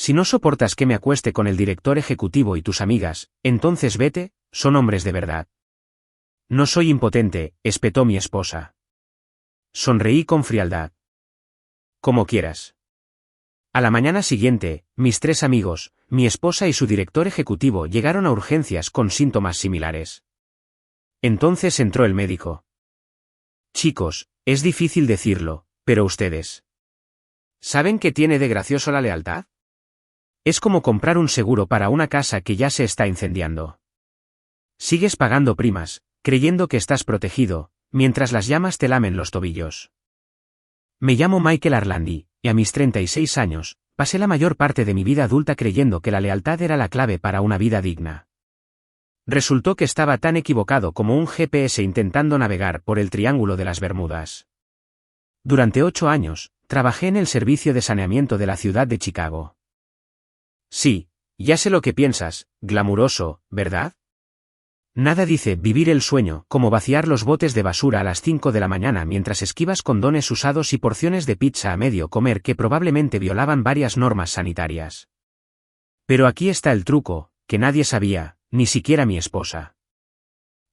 Si no soportas que me acueste con el director ejecutivo y tus amigas, entonces vete, son hombres de verdad. No soy impotente, espetó mi esposa. Sonreí con frialdad. Como quieras. A la mañana siguiente, mis 3 amigos, mi esposa y su director ejecutivo llegaron a urgencias con síntomas similares. Entonces entró el médico. Chicos, es difícil decirlo, pero ustedes ¿saben qué tiene de gracioso la lealtad? Es como comprar un seguro para una casa que ya se está incendiando. Sigues pagando primas, creyendo que estás protegido, mientras las llamas te lamen los tobillos. Me llamo Michael Arlandi, y a mis 36 años, pasé la mayor parte de mi vida adulta creyendo que la lealtad era la clave para una vida digna. Resultó que estaba tan equivocado como un GPS intentando navegar por el Triángulo de las Bermudas. Durante 8 años, trabajé en el servicio de saneamiento de la ciudad de Chicago. Sí, ya sé lo que piensas, glamuroso, ¿verdad? Nada dice vivir el sueño como vaciar los botes de basura a las 5 de la mañana mientras esquivas condones usados y porciones de pizza a medio comer que probablemente violaban varias normas sanitarias. Pero aquí está el truco, que nadie sabía, ni siquiera mi esposa.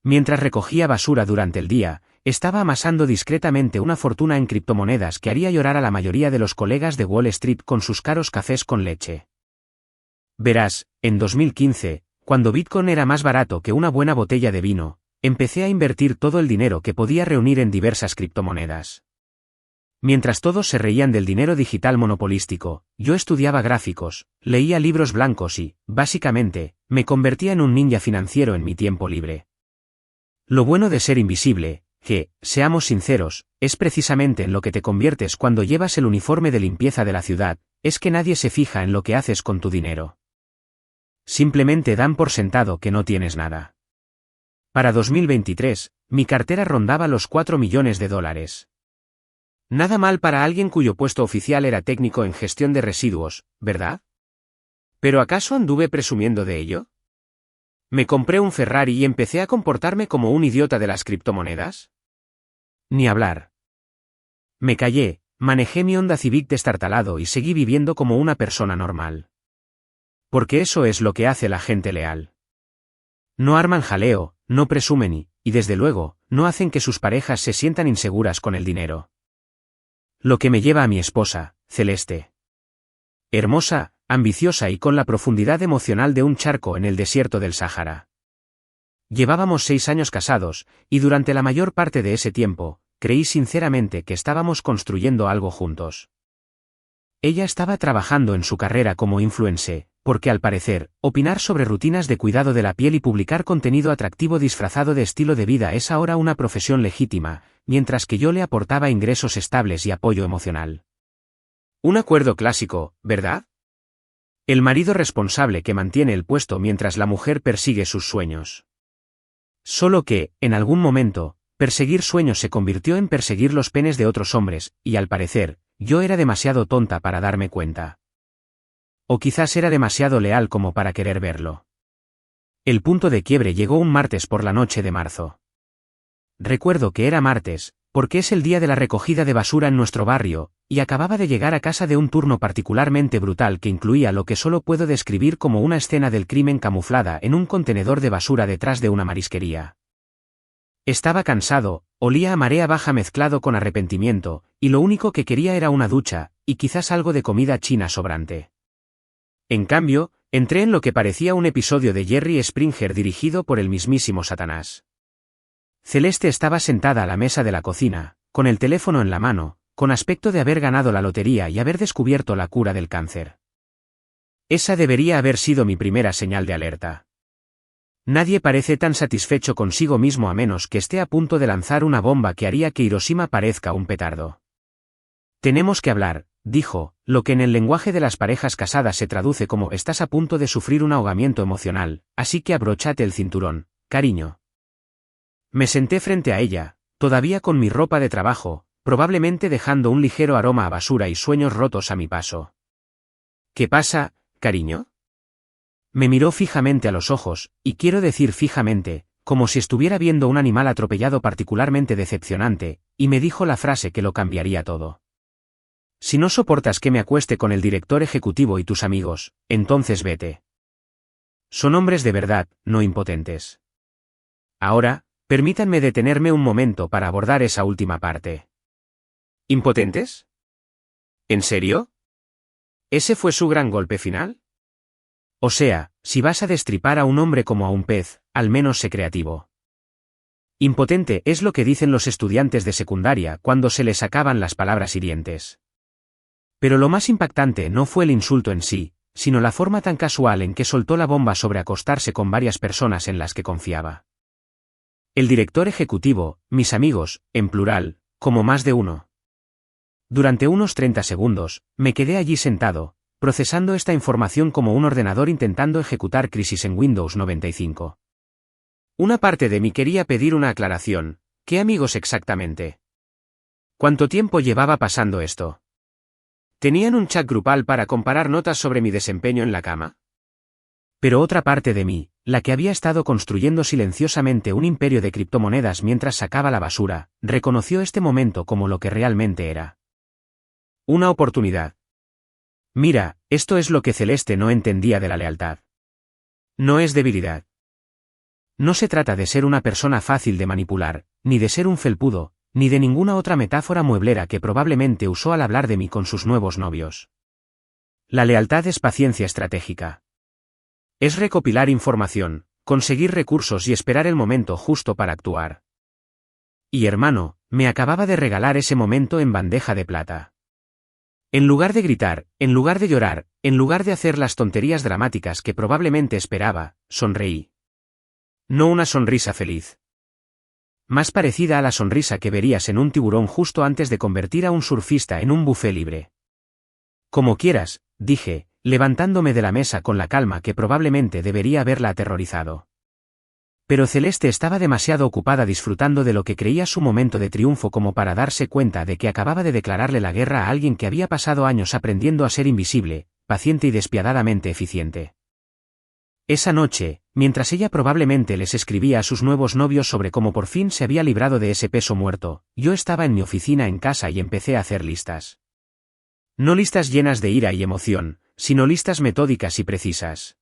Mientras recogía basura durante el día, estaba amasando discretamente una fortuna en criptomonedas que haría llorar a la mayoría de los colegas de Wall Street con sus caros cafés con leche. Verás, en 2015, cuando Bitcoin era más barato que una buena botella de vino, empecé a invertir todo el dinero que podía reunir en diversas criptomonedas. Mientras todos se reían del dinero digital monopolístico, yo estudiaba gráficos, leía libros blancos y, básicamente, me convertía en un ninja financiero en mi tiempo libre. Lo bueno de ser invisible, que, seamos sinceros, es precisamente en lo que te conviertes cuando llevas el uniforme de limpieza de la ciudad, es que nadie se fija en lo que haces con tu dinero. Simplemente dan por sentado que no tienes nada. Para 2023, mi cartera rondaba los $4 millones. Nada mal para alguien cuyo puesto oficial era técnico en gestión de residuos, ¿verdad? ¿Pero acaso anduve presumiendo de ello? ¿Me compré un Ferrari y empecé a comportarme como un idiota de las criptomonedas? Ni hablar. Me callé, manejé mi Honda Civic destartalado y seguí viviendo como una persona normal. Porque eso es lo que hace la gente leal. No arman jaleo, no presumen y desde luego, no hacen que sus parejas se sientan inseguras con el dinero. Lo que me lleva a mi esposa, Celeste. Hermosa, ambiciosa y con la profundidad emocional de un charco en el desierto del Sáhara. Llevábamos 6 años casados, y durante la mayor parte de ese tiempo, creí sinceramente que estábamos construyendo algo juntos. Ella estaba trabajando en su carrera como influencer, porque al parecer, opinar sobre rutinas de cuidado de la piel y publicar contenido atractivo disfrazado de estilo de vida es ahora una profesión legítima, mientras que yo le aportaba ingresos estables y apoyo emocional. Un acuerdo clásico, ¿verdad? El marido responsable que mantiene el puesto mientras la mujer persigue sus sueños. Solo que, en algún momento, perseguir sueños se convirtió en perseguir los penes de otros hombres, y al parecer, yo era demasiado tonta para darme cuenta. O quizás era demasiado leal como para querer verlo. El punto de quiebre llegó un martes por la noche de marzo. Recuerdo que era martes, porque es el día de la recogida de basura en nuestro barrio, y acababa de llegar a casa de un turno particularmente brutal que incluía lo que solo puedo describir como una escena del crimen camuflada en un contenedor de basura detrás de una marisquería. Estaba cansado, olía a marea baja mezclado con arrepentimiento, y lo único que quería era una ducha, y quizás algo de comida china sobrante. En cambio, entré en lo que parecía un episodio de Jerry Springer dirigido por el mismísimo Satanás. Celeste estaba sentada a la mesa de la cocina, con el teléfono en la mano, con aspecto de haber ganado la lotería y haber descubierto la cura del cáncer. Esa debería haber sido mi primera señal de alerta. Nadie parece tan satisfecho consigo mismo a menos que esté a punto de lanzar una bomba que haría que Hiroshima parezca un petardo. Tenemos que hablar, dijo, lo que en el lenguaje de las parejas casadas se traduce como estás a punto de sufrir un ahogamiento emocional, así que abróchate el cinturón, cariño. Me senté frente a ella, todavía con mi ropa de trabajo, probablemente dejando un ligero aroma a basura y sueños rotos a mi paso. ¿Qué pasa, cariño? Me miró fijamente a los ojos, y quiero decir fijamente, como si estuviera viendo un animal atropellado particularmente decepcionante, y me dijo la frase que lo cambiaría todo. Si no soportas que me acueste con el director ejecutivo y tus amigos, entonces vete. Son hombres de verdad, no impotentes. Ahora, permítanme detenerme un momento para abordar esa última parte. ¿Impotentes? ¿En serio? ¿Ese fue su gran golpe final? O sea, si vas a destripar a un hombre como a un pez, al menos sé creativo. Impotente es lo que dicen los estudiantes de secundaria cuando se les acaban las palabras hirientes. Pero lo más impactante no fue el insulto en sí, sino la forma tan casual en que soltó la bomba sobre acostarse con varias personas en las que confiaba. El director ejecutivo, mis amigos, en plural, como más de uno. Durante unos 30 segundos, me quedé allí sentado, procesando esta información como un ordenador intentando ejecutar crisis en Windows 95. Una parte de mí quería pedir una aclaración. ¿Qué amigos exactamente? ¿Cuánto tiempo llevaba pasando esto? ¿Tenían un chat grupal para comparar notas sobre mi desempeño en la cama? Pero otra parte de mí, la que había estado construyendo silenciosamente un imperio de criptomonedas mientras sacaba la basura, reconoció este momento como lo que realmente era. Una oportunidad. Mira, esto es lo que Celeste no entendía de la lealtad. No es debilidad. No se trata de ser una persona fácil de manipular, ni de ser un felpudo, ni de ninguna otra metáfora mueblera que probablemente usó al hablar de mí con sus nuevos novios. La lealtad es paciencia estratégica. Es recopilar información, conseguir recursos y esperar el momento justo para actuar. Y hermano, me acababa de regalar ese momento en bandeja de plata. En lugar de gritar, en lugar de llorar, en lugar de hacer las tonterías dramáticas que probablemente esperaba, sonreí. No una sonrisa feliz. Más parecida a la sonrisa que verías en un tiburón justo antes de convertir a un surfista en un buffet libre. Como quieras, dije, levantándome de la mesa con la calma que probablemente debería haberla aterrorizado. Pero Celeste estaba demasiado ocupada disfrutando de lo que creía su momento de triunfo como para darse cuenta de que acababa de declararle la guerra a alguien que había pasado años aprendiendo a ser invisible, paciente y despiadadamente eficiente. Esa noche, mientras ella probablemente les escribía a sus nuevos novios sobre cómo por fin se había librado de ese peso muerto, yo estaba en mi oficina en casa y empecé a hacer listas. No listas llenas de ira y emoción, sino listas metódicas y precisas.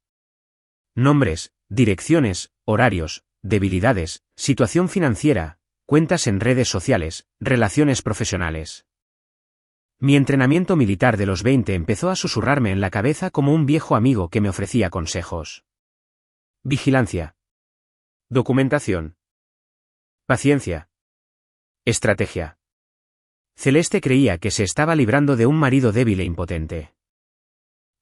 Nombres, direcciones, horarios, debilidades, situación financiera, cuentas en redes sociales, relaciones profesionales. Mi entrenamiento militar de los 20 empezó a susurrarme en la cabeza como un viejo amigo que me ofrecía consejos. Vigilancia. Documentación. Paciencia. Estrategia. Celeste creía que se estaba librando de un marido débil e impotente.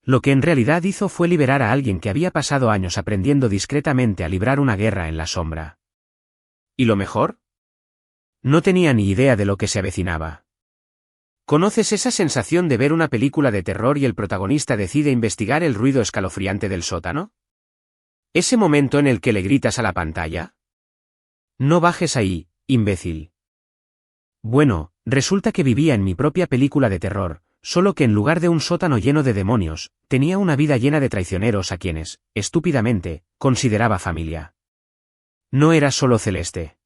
Lo que en realidad hizo fue liberar a alguien que había pasado años aprendiendo discretamente a librar una guerra en la sombra. ¿Y lo mejor? No tenía ni idea de lo que se avecinaba. ¿Conoces esa sensación de ver una película de terror y el protagonista decide investigar el ruido escalofriante del sótano? ¿Ese momento en el que le gritas a la pantalla? No bajes ahí, imbécil. Bueno, resulta que vivía en mi propia película de terror, solo que en lugar de un sótano lleno de demonios, tenía una vida llena de traicioneros a quienes, estúpidamente, consideraba familia. No era solo Celeste.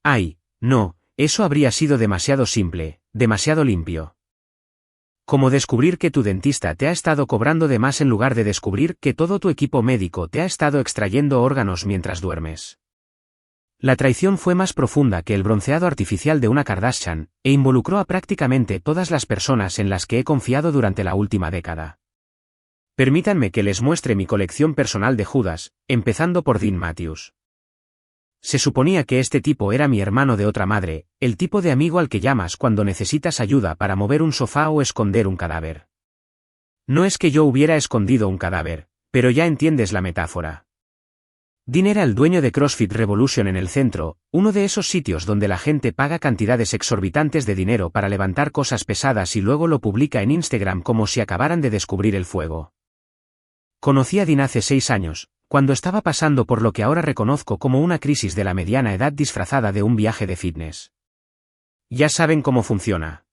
Ay, no, eso habría sido demasiado simple, demasiado limpio. Como descubrir que tu dentista te ha estado cobrando de más en lugar de descubrir que todo tu equipo médico te ha estado extrayendo órganos mientras duermes. La traición fue más profunda que el bronceado artificial de una Kardashian, e involucró a prácticamente todas las personas en las que he confiado durante la última década. Permítanme que les muestre mi colección personal de Judas, empezando por Dean Matthews. Se suponía que este tipo era mi hermano de otra madre, el tipo de amigo al que llamas cuando necesitas ayuda para mover un sofá o esconder un cadáver. No es que yo hubiera escondido un cadáver, pero ya entiendes la metáfora. Dean era el dueño de CrossFit Revolution en el centro, uno de esos sitios donde la gente paga cantidades exorbitantes de dinero para levantar cosas pesadas y luego lo publica en Instagram como si acabaran de descubrir el fuego. Conocí a Dean hace 6 años, cuando estaba pasando por lo que ahora reconozco como una crisis de la mediana edad disfrazada de un viaje de fitness. Ya saben cómo funciona.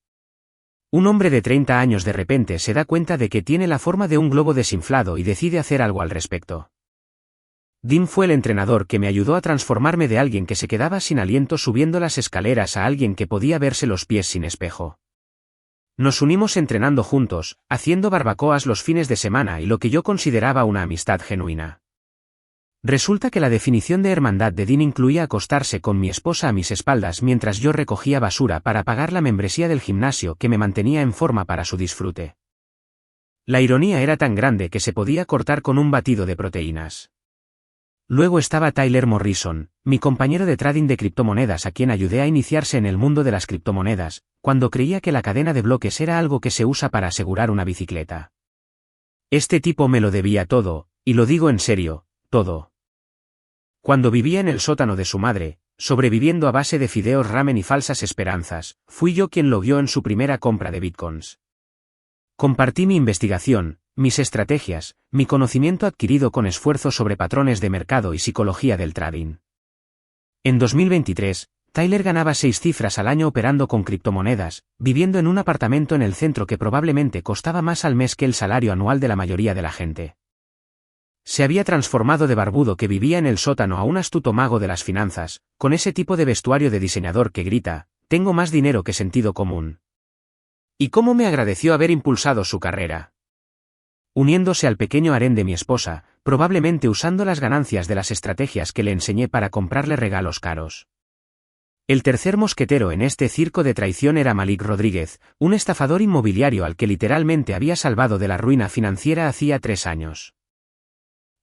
Un hombre de 30 años de repente se da cuenta de que tiene la forma de un globo desinflado y decide hacer algo al respecto. Dean fue el entrenador que me ayudó a transformarme de alguien que se quedaba sin aliento subiendo las escaleras a alguien que podía verse los pies sin espejo. Nos unimos entrenando juntos, haciendo barbacoas los fines de semana y lo que yo consideraba una amistad genuina. Resulta que la definición de hermandad de Dean incluía acostarse con mi esposa a mis espaldas mientras yo recogía basura para pagar la membresía del gimnasio que me mantenía en forma para su disfrute. La ironía era tan grande que se podía cortar con un batido de proteínas. Luego estaba Tyler Morrison, mi compañero de trading de criptomonedas a quien ayudé a iniciarse en el mundo de las criptomonedas, cuando creía que la cadena de bloques era algo que se usa para asegurar una bicicleta. Este tipo me lo debía todo, y lo digo en serio, todo. Cuando vivía en el sótano de su madre, sobreviviendo a base de fideos ramen y falsas esperanzas, fui yo quien lo guió en su primera compra de bitcoins. Compartí mi investigación, mis estrategias, mi conocimiento adquirido con esfuerzo sobre patrones de mercado y psicología del trading. En 2023, Tyler ganaba 6 cifras al año operando con criptomonedas, viviendo en un apartamento en el centro que probablemente costaba más al mes que el salario anual de la mayoría de la gente. Se había transformado de barbudo que vivía en el sótano a un astuto mago de las finanzas, con ese tipo de vestuario de diseñador que grita, tengo más dinero que sentido común. ¿Y cómo me agradeció haber impulsado su carrera? Uniéndose al pequeño harén de mi esposa, probablemente usando las ganancias de las estrategias que le enseñé para comprarle regalos caros. El tercer mosquetero en este circo de traición era Malik Rodríguez, un estafador inmobiliario al que literalmente había salvado de la ruina financiera hacía 3 años.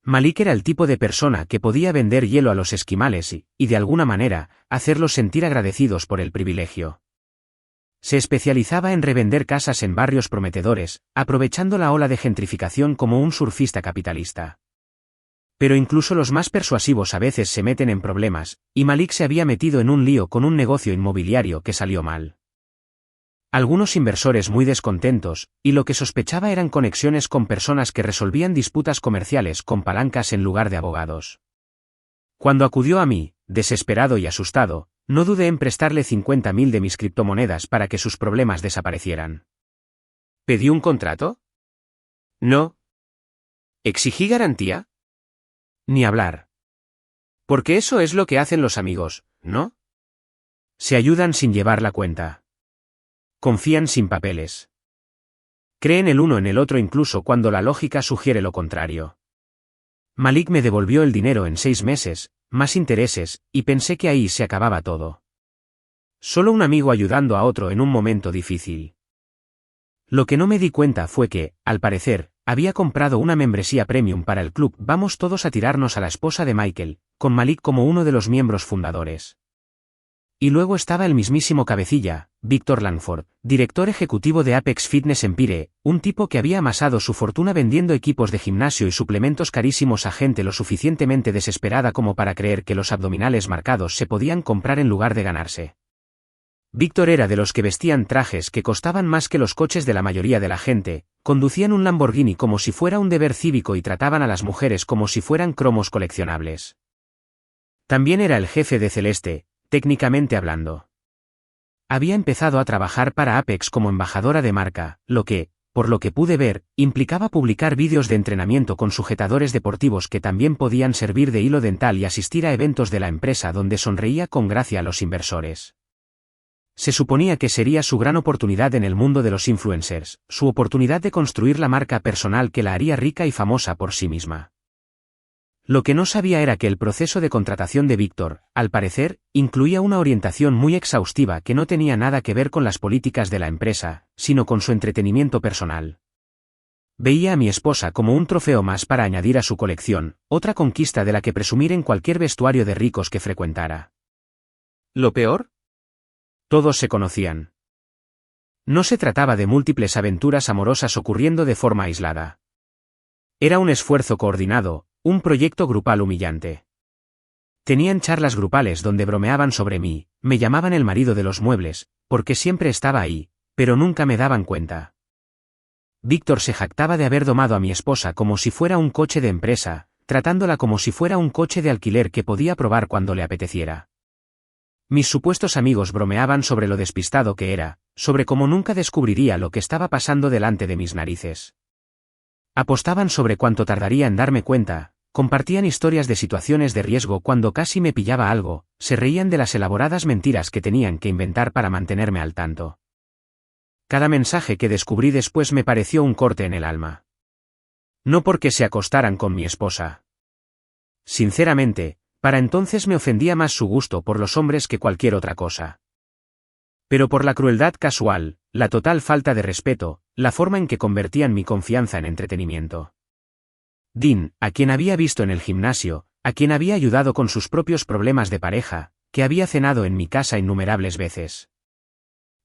Malik era el tipo de persona que podía vender hielo a los esquimales y de alguna manera, hacerlos sentir agradecidos por el privilegio. Se especializaba en revender casas en barrios prometedores, aprovechando la ola de gentrificación como un surfista capitalista. Pero incluso los más persuasivos a veces se meten en problemas, y Malik se había metido en un lío con un negocio inmobiliario que salió mal. Algunos inversores muy descontentos, y lo que sospechaba eran conexiones con personas que resolvían disputas comerciales con palancas en lugar de abogados. Cuando acudió a mí, desesperado y asustado, no dudé en prestarle 50.000 de mis criptomonedas para que sus problemas desaparecieran. ¿Pedí un contrato? No. ¿Exigí garantía? Ni hablar. Porque eso es lo que hacen los amigos, ¿no? Se ayudan sin llevar la cuenta. Confían sin papeles. Creen el uno en el otro incluso cuando la lógica sugiere lo contrario. Malik me devolvió el dinero en 6 meses, más intereses, y pensé que ahí se acababa todo. Solo un amigo ayudando a otro en un momento difícil. Lo que no me di cuenta fue que, al parecer, había comprado una membresía premium para el club Vamos Todos a Tirarnos a la esposa de Michael, con Malik como uno de los miembros fundadores. Y luego estaba el mismísimo cabecilla, Víctor Langford, director ejecutivo de Apex Fitness Empire, un tipo que había amasado su fortuna vendiendo equipos de gimnasio y suplementos carísimos a gente lo suficientemente desesperada como para creer que los abdominales marcados se podían comprar en lugar de ganarse. Víctor era de los que vestían trajes que costaban más que los coches de la mayoría de la gente, conducían un Lamborghini como si fuera un deber cívico y trataban a las mujeres como si fueran cromos coleccionables. También era el jefe de Celeste, técnicamente hablando. Había empezado a trabajar para Apex como embajadora de marca, lo que, por lo que pude ver, implicaba publicar vídeos de entrenamiento con sujetadores deportivos que también podían servir de hilo dental y asistir a eventos de la empresa donde sonreía con gracia a los inversores. Se suponía que sería su gran oportunidad en el mundo de los influencers, su oportunidad de construir la marca personal que la haría rica y famosa por sí misma. Lo que no sabía era que el proceso de contratación de Víctor, al parecer, incluía una orientación muy exhaustiva que no tenía nada que ver con las políticas de la empresa, sino con su entretenimiento personal. Veía a mi esposa como un trofeo más para añadir a su colección, otra conquista de la que presumir en cualquier vestuario de ricos que frecuentara. ¿Lo peor? Todos se conocían. No se trataba de múltiples aventuras amorosas ocurriendo de forma aislada. Era un esfuerzo coordinado, un proyecto grupal humillante. Tenían charlas grupales donde bromeaban sobre mí, me llamaban el marido de los muebles, porque siempre estaba ahí, pero nunca me daban cuenta. Víctor se jactaba de haber domado a mi esposa como si fuera un coche de empresa, tratándola como si fuera un coche de alquiler que podía probar cuando le apeteciera. Mis supuestos amigos bromeaban sobre lo despistado que era, sobre cómo nunca descubriría lo que estaba pasando delante de mis narices. Apostaban sobre cuánto tardaría en darme cuenta, compartían historias de situaciones de riesgo cuando casi me pillaba algo, se reían de las elaboradas mentiras que tenían que inventar para mantenerme al tanto. Cada mensaje que descubrí después me pareció un corte en el alma. No porque se acostaran con mi esposa. Sinceramente, para entonces me ofendía más su gusto por los hombres que cualquier otra cosa. Pero por la crueldad casual, la total falta de respeto, la forma en que convertían mi confianza en entretenimiento. Dean, a quien había visto en el gimnasio, a quien había ayudado con sus propios problemas de pareja, que había cenado en mi casa innumerables veces.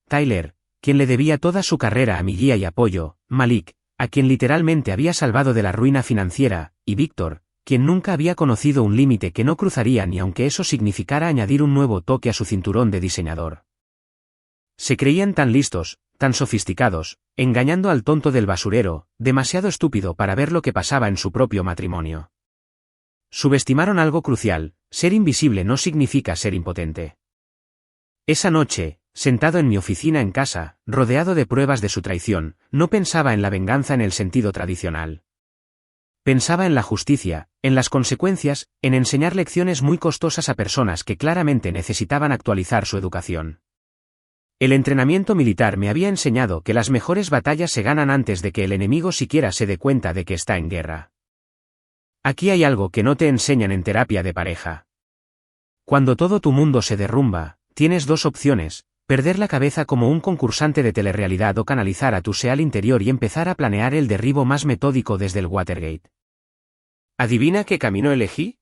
Tyler, quien le debía toda su carrera a mi guía y apoyo, Malik, a quien literalmente había salvado de la ruina financiera, y Víctor, quien nunca había conocido un límite que no cruzaría ni aunque eso significara añadir un nuevo toque a su cinturón de diseñador. Se creían tan listos, tan sofisticados, engañando al tonto del basurero, demasiado estúpido para ver lo que pasaba en su propio matrimonio. Subestimaron algo crucial: ser invisible no significa ser impotente. Esa noche, sentado en mi oficina en casa, rodeado de pruebas de su traición, no pensaba en la venganza en el sentido tradicional. Pensaba en la justicia, en las consecuencias, en enseñar lecciones muy costosas a personas que claramente necesitaban actualizar su educación. El entrenamiento militar me había enseñado que las mejores batallas se ganan antes de que el enemigo siquiera se dé cuenta de que está en guerra. Aquí hay algo que no te enseñan en terapia de pareja. Cuando todo tu mundo se derrumba, tienes dos opciones: perder la cabeza como un concursante de telerrealidad o canalizar a tu Seal interior y empezar a planear el derribo más metódico desde el Watergate. ¿Adivina qué camino elegí?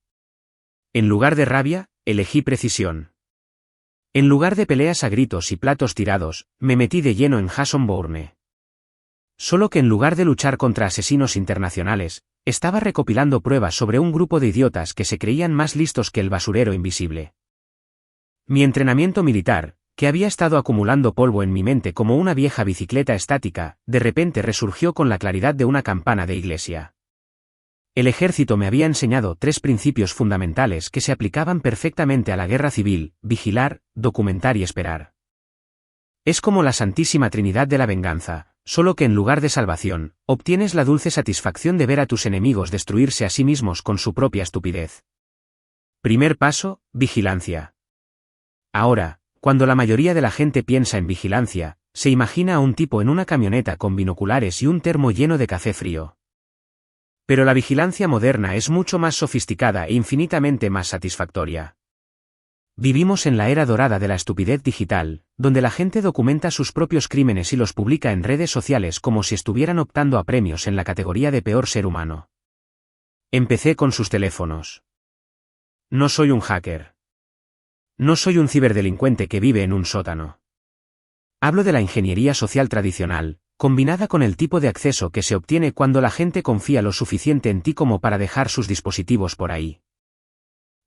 En lugar de rabia, elegí precisión. En lugar de peleas a gritos y platos tirados, me metí de lleno en Jason Bourne. Solo que en lugar de luchar contra asesinos internacionales, estaba recopilando pruebas sobre un grupo de idiotas que se creían más listos que el basurero invisible. Mi entrenamiento militar, que había estado acumulando polvo en mi mente como una vieja bicicleta estática, de repente resurgió con la claridad de una campana de iglesia. El ejército me había enseñado 3 principios fundamentales que se aplicaban perfectamente a la guerra civil: vigilar, documentar y esperar. Es como la Santísima Trinidad de la venganza, solo que en lugar de salvación, obtienes la dulce satisfacción de ver a tus enemigos destruirse a sí mismos con su propia estupidez. Primer paso: vigilancia. Ahora, cuando la mayoría de la gente piensa en vigilancia, se imagina a un tipo en una camioneta con binoculares y un termo lleno de café frío. Pero la vigilancia moderna es mucho más sofisticada e infinitamente más satisfactoria. Vivimos en la era dorada de la estupidez digital, donde la gente documenta sus propios crímenes y los publica en redes sociales como si estuvieran optando a premios en la categoría de peor ser humano. Empecé con sus teléfonos. No soy un hacker. No soy un ciberdelincuente que vive en un sótano. Hablo de la ingeniería social tradicional, combinada con el tipo de acceso que se obtiene cuando la gente confía lo suficiente en ti como para dejar sus dispositivos por ahí.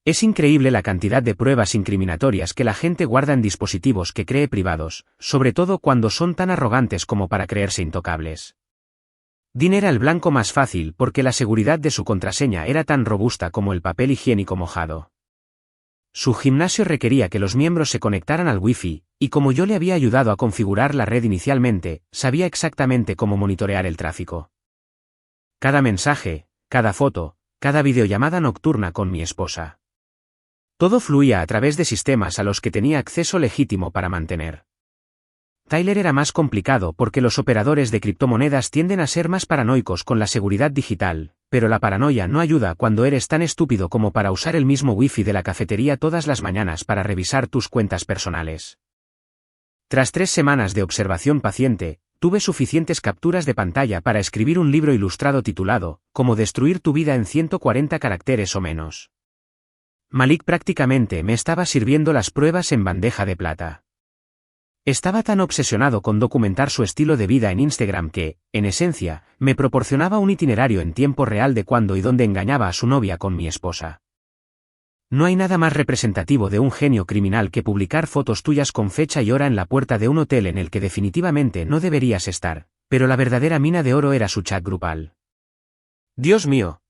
Es increíble la cantidad de pruebas incriminatorias que la gente guarda en dispositivos que cree privados, sobre todo cuando son tan arrogantes como para creerse intocables. Dean era el blanco más fácil porque la seguridad de su contraseña era tan robusta como el papel higiénico mojado. Su gimnasio requería que los miembros se conectaran al Wi-Fi, y como yo le había ayudado a configurar la red inicialmente, sabía exactamente cómo monitorear el tráfico. Cada mensaje, cada foto, cada videollamada nocturna con mi esposa. Todo fluía a través de sistemas a los que tenía acceso legítimo para mantener. Tyler era más complicado porque los operadores de criptomonedas tienden a ser más paranoicos con la seguridad digital, pero la paranoia no ayuda cuando eres tan estúpido como para usar el mismo wifi de la cafetería todas las mañanas para revisar tus cuentas personales. Tras 3 semanas de observación paciente, tuve suficientes capturas de pantalla para escribir un libro ilustrado titulado «Cómo destruir tu vida en 140 caracteres o menos». Malik prácticamente me estaba sirviendo las pruebas en bandeja de plata. Estaba tan obsesionado con documentar su estilo de vida en Instagram que, en esencia, me proporcionaba un itinerario en tiempo real de cuándo y dónde engañaba a su novia con mi esposa. No hay nada más representativo de un genio criminal que publicar fotos tuyas con fecha y hora en la puerta de un hotel en el que definitivamente no deberías estar, pero la verdadera mina de oro era su chat grupal. ¡Dios mío!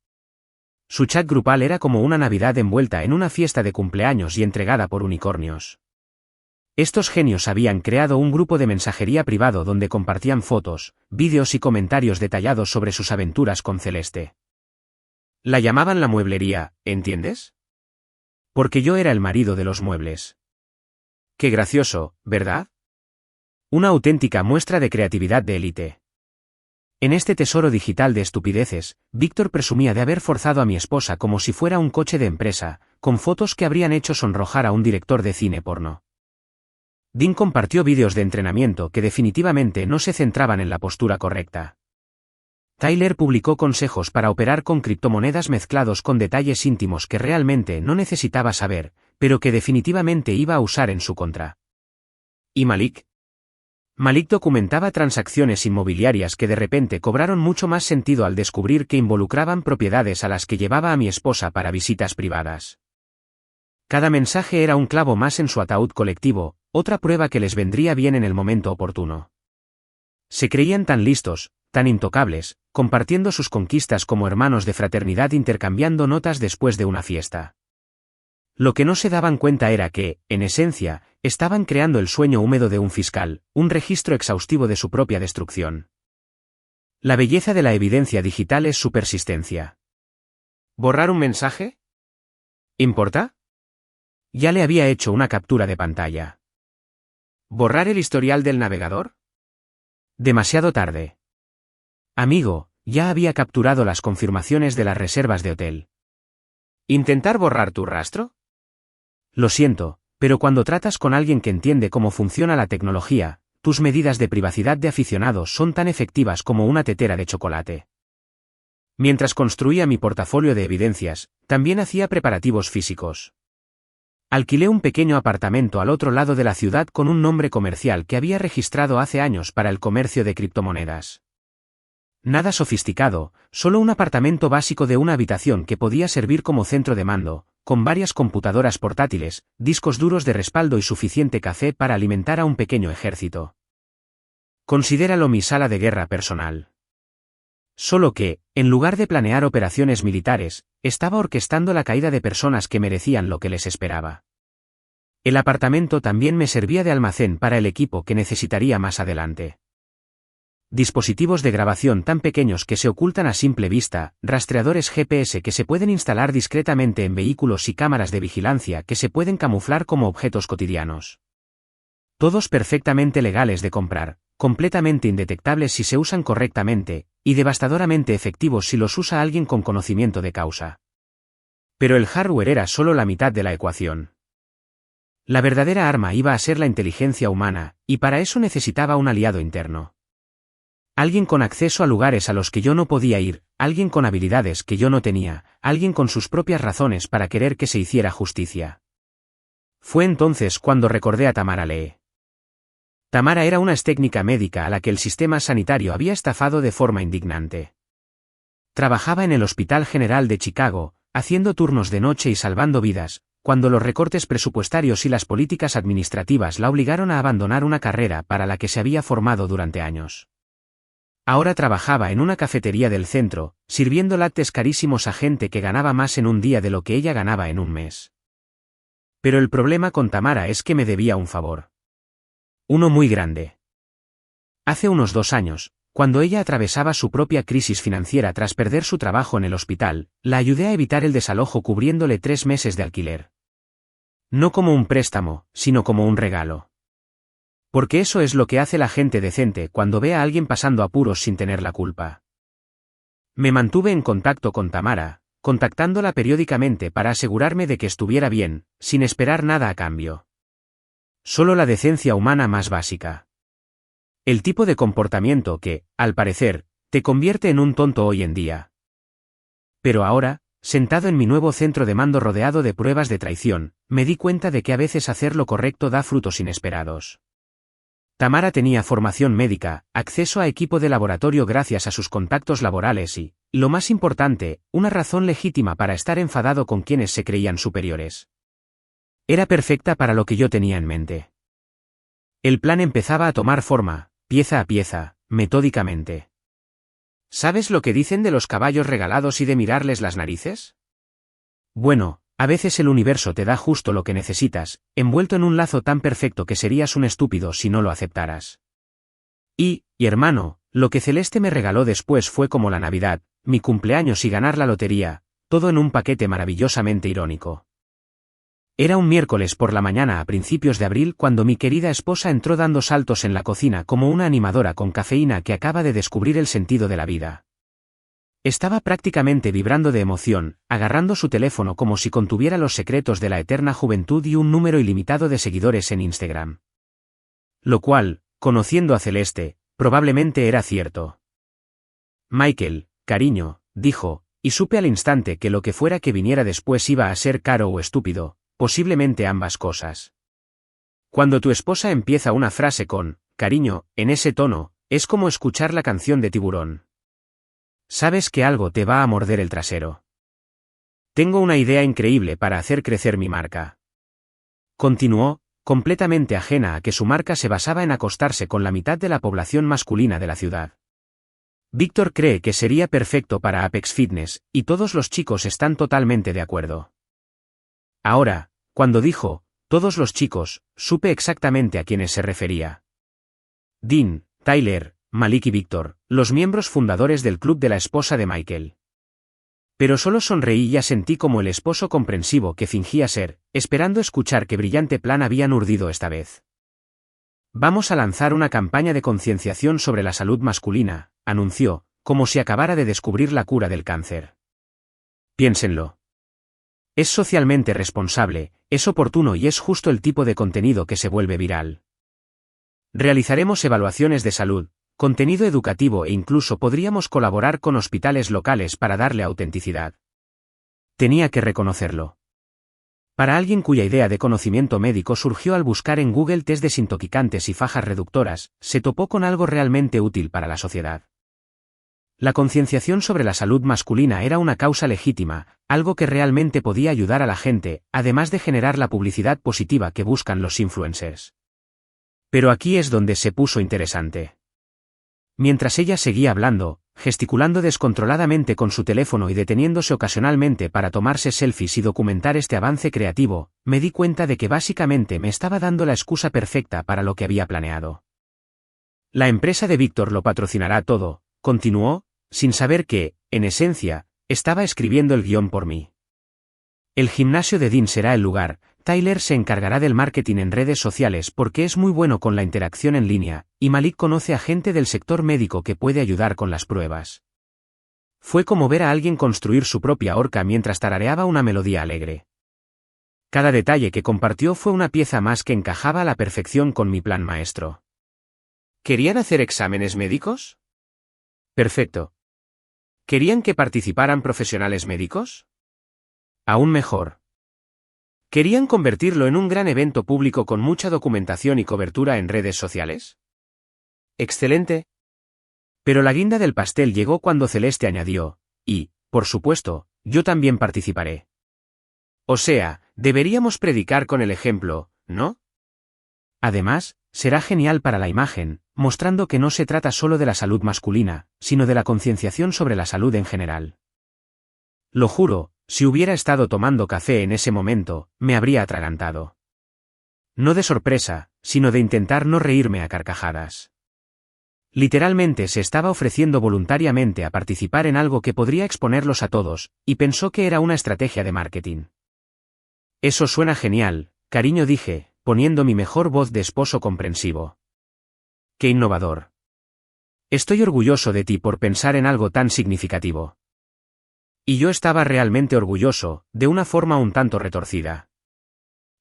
Su chat grupal era como una Navidad envuelta en una fiesta de cumpleaños y entregada por unicornios. Estos genios habían creado un grupo de mensajería privado donde compartían fotos, vídeos y comentarios detallados sobre sus aventuras con Celeste. La llamaban la mueblería, ¿entiendes? Porque yo era el marido de los muebles. Qué gracioso, ¿verdad? Una auténtica muestra de creatividad de élite. En este tesoro digital de estupideces, Víctor presumía de haber forzado a mi esposa como si fuera un coche de empresa, con fotos que habrían hecho sonrojar a un director de cine porno. Dean compartió vídeos de entrenamiento que definitivamente no se centraban en la postura correcta. Tyler publicó consejos para operar con criptomonedas mezclados con detalles íntimos que realmente no necesitaba saber, pero que definitivamente iba a usar en su contra. ¿Y Malik? Malik documentaba transacciones inmobiliarias que de repente cobraron mucho más sentido al descubrir que involucraban propiedades a las que llevaba a mi esposa para visitas privadas. Cada mensaje era un clavo más en su ataúd colectivo, otra prueba que les vendría bien en el momento oportuno. Se creían tan listos, tan intocables, compartiendo sus conquistas como hermanos de fraternidad intercambiando notas después de una fiesta. Lo que no se daban cuenta era que, en esencia, estaban creando el sueño húmedo de un fiscal, un registro exhaustivo de su propia destrucción. La belleza de la evidencia digital es su persistencia. ¿Borrar un mensaje? ¿Importa? Ya le había hecho una captura de pantalla. ¿Borrar el historial del navegador? Demasiado tarde. Amigo, ya había capturado las confirmaciones de las reservas de hotel. ¿Intentar borrar tu rastro? Lo siento, pero cuando tratas con alguien que entiende cómo funciona la tecnología, tus medidas de privacidad de aficionados son tan efectivas como una tetera de chocolate. Mientras construía mi portafolio de evidencias, también hacía preparativos físicos. Alquilé un pequeño apartamento al otro lado de la ciudad con un nombre comercial que había registrado hace años para el comercio de criptomonedas. Nada sofisticado, solo un apartamento básico de una habitación que podía servir como centro de mando, con varias computadoras portátiles, discos duros de respaldo y suficiente café para alimentar a un pequeño ejército. Considéralo mi sala de guerra personal. Solo que, en lugar de planear operaciones militares, estaba orquestando la caída de personas que merecían lo que les esperaba. El apartamento también me servía de almacén para el equipo que necesitaría más adelante. Dispositivos de grabación tan pequeños que se ocultan a simple vista, rastreadores GPS que se pueden instalar discretamente en vehículos y cámaras de vigilancia que se pueden camuflar como objetos cotidianos. Todos perfectamente legales de comprar, completamente indetectables si se usan correctamente, y devastadoramente efectivos si los usa alguien con conocimiento de causa. Pero el hardware era solo la mitad de la ecuación. La verdadera arma iba a ser la inteligencia humana, y para eso necesitaba un aliado interno. Alguien con acceso a lugares a los que yo no podía ir, alguien con habilidades que yo no tenía, alguien con sus propias razones para querer que se hiciera justicia. Fue entonces cuando recordé a Tamara Lee. Tamara era una técnica médica a la que el sistema sanitario había estafado de forma indignante. Trabajaba en el Hospital General de Chicago, haciendo turnos de noche y salvando vidas, cuando los recortes presupuestarios y las políticas administrativas la obligaron a abandonar una carrera para la que se había formado durante años. Ahora trabajaba en una cafetería del centro, sirviendo lattes carísimos a gente que ganaba más en un día de lo que ella ganaba en un mes. Pero el problema con Tamara es que me debía un favor. Uno muy grande. Hace unos 2 años, cuando ella atravesaba su propia crisis financiera tras perder su trabajo en el hospital, la ayudé a evitar el desalojo cubriéndole 3 meses de alquiler. No como un préstamo, sino como un regalo. Porque eso es lo que hace la gente decente cuando ve a alguien pasando apuros sin tener la culpa. Me mantuve en contacto con Tamara, contactándola periódicamente para asegurarme de que estuviera bien, sin esperar nada a cambio. Solo la decencia humana más básica. El tipo de comportamiento que, al parecer, te convierte en un tonto hoy en día. Pero ahora, sentado en mi nuevo centro de mando rodeado de pruebas de traición, me di cuenta de que a veces hacer lo correcto da frutos inesperados. Tamara tenía formación médica, acceso a equipo de laboratorio gracias a sus contactos laborales y, lo más importante, una razón legítima para estar enfadado con quienes se creían superiores. Era perfecta para lo que yo tenía en mente. El plan empezaba a tomar forma, pieza a pieza, metódicamente. ¿Sabes lo que dicen de los caballos regalados y de mirarles las narices? Bueno, a veces el universo te da justo lo que necesitas, envuelto en un lazo tan perfecto que serías un estúpido si no lo aceptaras. Y hermano, lo que Celeste me regaló después fue como la Navidad, mi cumpleaños y ganar la lotería, todo en un paquete maravillosamente irónico. Era un miércoles por la mañana a principios de abril cuando mi querida esposa entró dando saltos en la cocina como una animadora con cafeína que acaba de descubrir el sentido de la vida. Estaba prácticamente vibrando de emoción, agarrando su teléfono como si contuviera los secretos de la eterna juventud y un número ilimitado de seguidores en Instagram. Lo cual, conociendo a Celeste, probablemente era cierto. Michael, cariño, dijo, y supe al instante que lo que fuera que viniera después iba a ser caro o estúpido, posiblemente ambas cosas. Cuando tu esposa empieza una frase con, cariño, en ese tono, es como escuchar la canción de Tiburón. Sabes que algo te va a morder el trasero. Tengo una idea increíble para hacer crecer mi marca. Continuó, completamente ajena a que su marca se basaba en acostarse con la mitad de la población masculina de la ciudad. Víctor cree que sería perfecto para Apex Fitness, y todos los chicos están totalmente de acuerdo. Ahora, cuando dijo, todos los chicos, supe exactamente a quiénes se refería. Dean, Tyler, Malik y Víctor, los miembros fundadores del club de la esposa de Michael. Pero solo sonreí y asentí como el esposo comprensivo que fingía ser, esperando escuchar qué brillante plan habían urdido esta vez. Vamos a lanzar una campaña de concienciación sobre la salud masculina, anunció, como si acabara de descubrir la cura del cáncer. Piénsenlo. Es socialmente responsable, es oportuno y es justo el tipo de contenido que se vuelve viral. Realizaremos evaluaciones de salud, contenido educativo e incluso podríamos colaborar con hospitales locales para darle autenticidad. Tenía que reconocerlo. Para alguien cuya idea de conocimiento médico surgió al buscar en Google test desintoxicantes y fajas reductoras, se topó con algo realmente útil para la sociedad. La concienciación sobre la salud masculina era una causa legítima, algo que realmente podía ayudar a la gente, además de generar la publicidad positiva que buscan los influencers. Pero aquí es donde se puso interesante. Mientras ella seguía hablando, gesticulando descontroladamente con su teléfono y deteniéndose ocasionalmente para tomarse selfies y documentar este avance creativo, me di cuenta de que básicamente me estaba dando la excusa perfecta para lo que había planeado. La empresa de Víctor lo patrocinará todo, continuó, sin saber que, en esencia, estaba escribiendo el guión por mí. El gimnasio de Dean será el lugar. Tyler se encargará del marketing en redes sociales porque es muy bueno con la interacción en línea, y Malik conoce a gente del sector médico que puede ayudar con las pruebas. Fue como ver a alguien construir su propia horca mientras tarareaba una melodía alegre. Cada detalle que compartió fue una pieza más que encajaba a la perfección con mi plan maestro. ¿Querían hacer exámenes médicos? Perfecto. ¿Querían que participaran profesionales médicos? Aún mejor. ¿Querían convertirlo en un gran evento público con mucha documentación y cobertura en redes sociales? Excelente. Pero la guinda del pastel llegó cuando Celeste añadió, y, por supuesto, yo también participaré. O sea, deberíamos predicar con el ejemplo, ¿no? Además, será genial para la imagen, mostrando que no se trata solo de la salud masculina, sino de la concienciación sobre la salud en general. Lo juro, si hubiera estado tomando café en ese momento, me habría atragantado. No de sorpresa, sino de intentar no reírme a carcajadas. Literalmente se estaba ofreciendo voluntariamente a participar en algo que podría exponerlos a todos, y pensó que era una estrategia de marketing. Eso suena genial, cariño, dije, poniendo mi mejor voz de esposo comprensivo. ¡Qué innovador! Estoy orgulloso de ti por pensar en algo tan significativo. Y yo estaba realmente orgulloso, de una forma un tanto retorcida.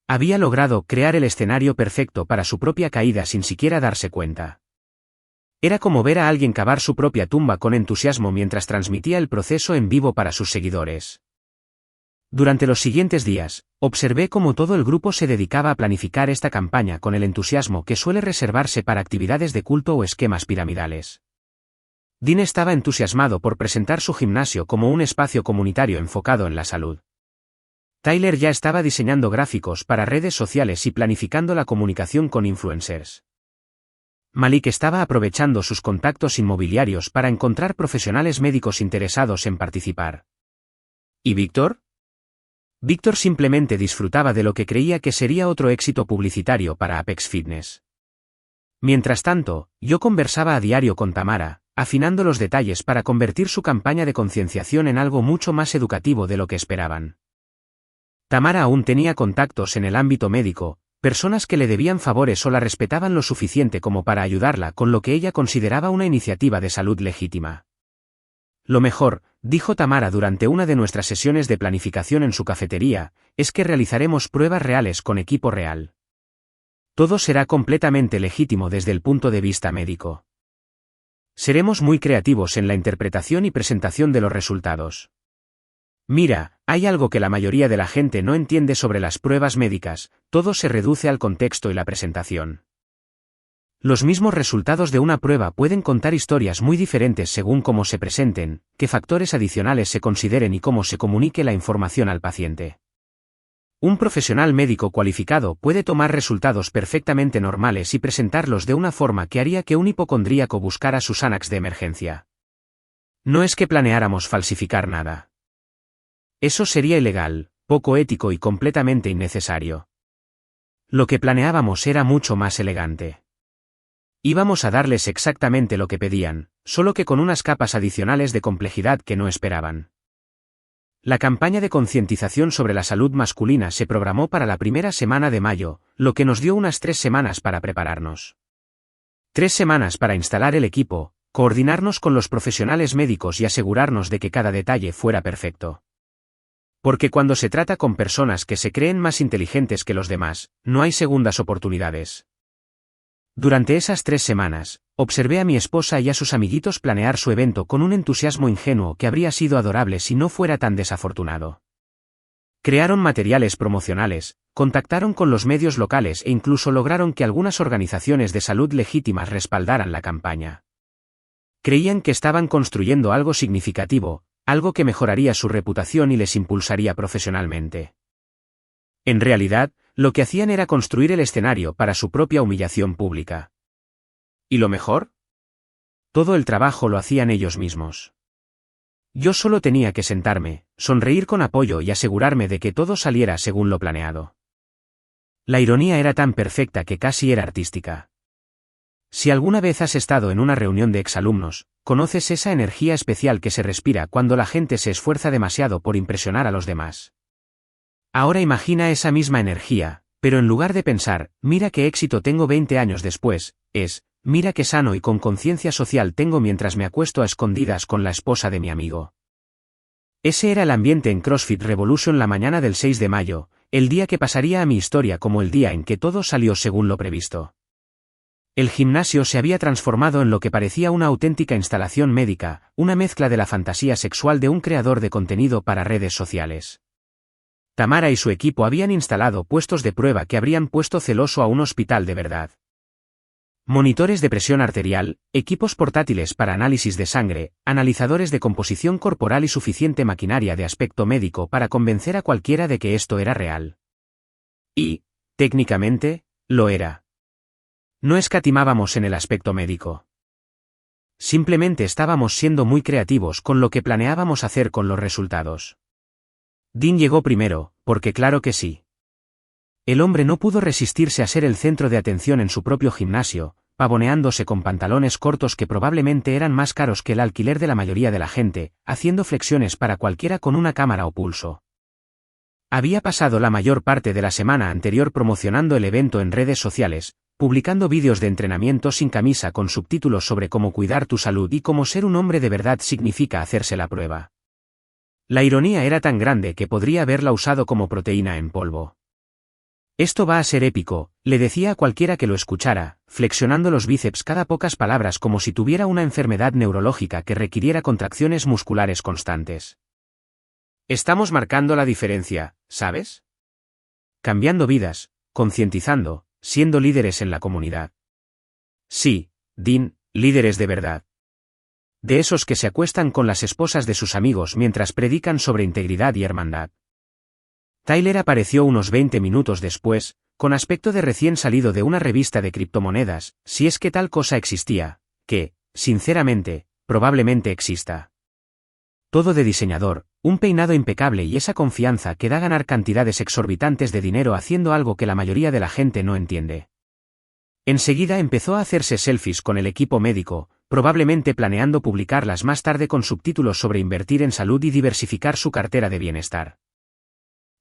Había logrado crear el escenario perfecto para su propia caída sin siquiera darse cuenta. Era como ver a alguien cavar su propia tumba con entusiasmo mientras transmitía el proceso en vivo para sus seguidores. Durante los siguientes días, observé cómo todo el grupo se dedicaba a planificar esta campaña con el entusiasmo que suele reservarse para actividades de culto o esquemas piramidales. Dean estaba entusiasmado por presentar su gimnasio como un espacio comunitario enfocado en la salud. Tyler ya estaba diseñando gráficos para redes sociales y planificando la comunicación con influencers. Malik estaba aprovechando sus contactos inmobiliarios para encontrar profesionales médicos interesados en participar. ¿Y Víctor? Víctor simplemente disfrutaba de lo que creía que sería otro éxito publicitario para Apex Fitness. Mientras tanto, yo conversaba a diario con Tamara, afinando los detalles para convertir su campaña de concienciación en algo mucho más educativo de lo que esperaban. Tamara aún tenía contactos en el ámbito médico, personas que le debían favores o la respetaban lo suficiente como para ayudarla con lo que ella consideraba una iniciativa de salud legítima. Lo mejor, dijo Tamara durante una de nuestras sesiones de planificación en su cafetería, es que realizaremos pruebas reales con equipo real. Todo será completamente legítimo desde el punto de vista médico. Seremos muy creativos en la interpretación y presentación de los resultados. Mira, hay algo que la mayoría de la gente no entiende sobre las pruebas médicas, todo se reduce al contexto y la presentación. Los mismos resultados de una prueba pueden contar historias muy diferentes según cómo se presenten, qué factores adicionales se consideren y cómo se comunique la información al paciente. Un profesional médico cualificado puede tomar resultados perfectamente normales y presentarlos de una forma que haría que un hipocondríaco buscara sus Xanax de emergencia. No es que planeáramos falsificar nada. Eso sería ilegal, poco ético y completamente innecesario. Lo que planeábamos era mucho más elegante. Íbamos a darles exactamente lo que pedían, solo que con unas capas adicionales de complejidad que no esperaban. La campaña de concientización sobre la salud masculina se programó para la primera semana de mayo, lo que nos dio unas 3 semanas para prepararnos. 3 semanas para instalar el equipo, coordinarnos con los profesionales médicos y asegurarnos de que cada detalle fuera perfecto. Porque cuando se trata con personas que se creen más inteligentes que los demás, no hay segundas oportunidades. Durante esas 3 semanas, observé a mi esposa y a sus amiguitos planear su evento con un entusiasmo ingenuo que habría sido adorable si no fuera tan desafortunado. Crearon materiales promocionales, contactaron con los medios locales e incluso lograron que algunas organizaciones de salud legítimas respaldaran la campaña. Creían que estaban construyendo algo significativo, algo que mejoraría su reputación y les impulsaría profesionalmente. En realidad, lo que hacían era construir el escenario para su propia humillación pública. ¿Y lo mejor? Todo el trabajo lo hacían ellos mismos. Yo solo tenía que sentarme, sonreír con apoyo y asegurarme de que todo saliera según lo planeado. La ironía era tan perfecta que casi era artística. Si alguna vez has estado en una reunión de exalumnos, conoces esa energía especial que se respira cuando la gente se esfuerza demasiado por impresionar a los demás. Ahora imagina esa misma energía, pero en lugar de pensar, mira qué éxito tengo 20 años después, es, mira qué sano y con conciencia social tengo mientras me acuesto a escondidas con la esposa de mi amigo. Ese era el ambiente en CrossFit Revolution la mañana del 6 de mayo, el día que pasaría a mi historia como el día en que todo salió según lo previsto. El gimnasio se había transformado en lo que parecía una auténtica instalación médica, una mezcla de la fantasía sexual de un creador de contenido para redes sociales. Tamara y su equipo habían instalado puestos de prueba que habrían puesto celoso a un hospital de verdad. Monitores de presión arterial, equipos portátiles para análisis de sangre, analizadores de composición corporal y suficiente maquinaria de aspecto médico para convencer a cualquiera de que esto era real. Y, técnicamente, lo era. No escatimábamos en el aspecto médico. Simplemente estábamos siendo muy creativos con lo que planeábamos hacer con los resultados. Dean llegó primero, porque claro que sí. El hombre no pudo resistirse a ser el centro de atención en su propio gimnasio, pavoneándose con pantalones cortos que probablemente eran más caros que el alquiler de la mayoría de la gente, haciendo flexiones para cualquiera con una cámara o pulso. Había pasado la mayor parte de la semana anterior promocionando el evento en redes sociales, publicando vídeos de entrenamiento sin camisa con subtítulos sobre cómo cuidar tu salud y cómo ser un hombre de verdad significa hacerse la prueba. La ironía era tan grande que podría haberla usado como proteína en polvo. Esto va a ser épico, le decía a cualquiera que lo escuchara, flexionando los bíceps cada pocas palabras como si tuviera una enfermedad neurológica que requiriera contracciones musculares constantes. Estamos marcando la diferencia, ¿sabes? Cambiando vidas, concientizando, siendo líderes en la comunidad. Sí, Dean, líderes de verdad. De esos que se acuestan con las esposas de sus amigos mientras predican sobre integridad y hermandad. Tyler apareció unos 20 minutos después, con aspecto de recién salido de una revista de criptomonedas, si es que tal cosa existía, que, sinceramente, probablemente exista. Todo de diseñador, un peinado impecable y esa confianza que da ganar cantidades exorbitantes de dinero haciendo algo que la mayoría de la gente no entiende. Enseguida empezó a hacerse selfies con el equipo médico, probablemente planeando publicarlas más tarde con subtítulos sobre invertir en salud y diversificar su cartera de bienestar.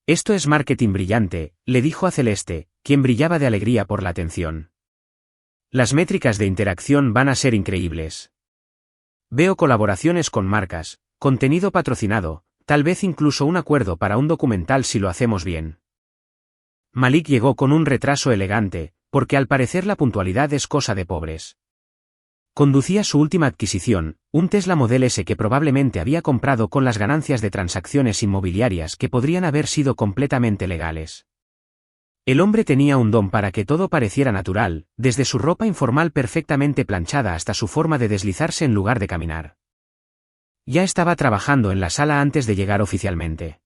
Esto es marketing brillante, le dijo a Celeste, quien brillaba de alegría por la atención. Las métricas de interacción van a ser increíbles. Veo colaboraciones con marcas, contenido patrocinado, tal vez incluso un acuerdo para un documental si lo hacemos bien. Malik llegó con un retraso elegante, porque al parecer la puntualidad es cosa de pobres. Conducía su última adquisición, un Tesla Model S que probablemente había comprado con las ganancias de transacciones inmobiliarias que podrían haber sido completamente legales. El hombre tenía un don para que todo pareciera natural, desde su ropa informal perfectamente planchada hasta su forma de deslizarse en lugar de caminar. Ya estaba trabajando en la sala antes de llegar oficialmente.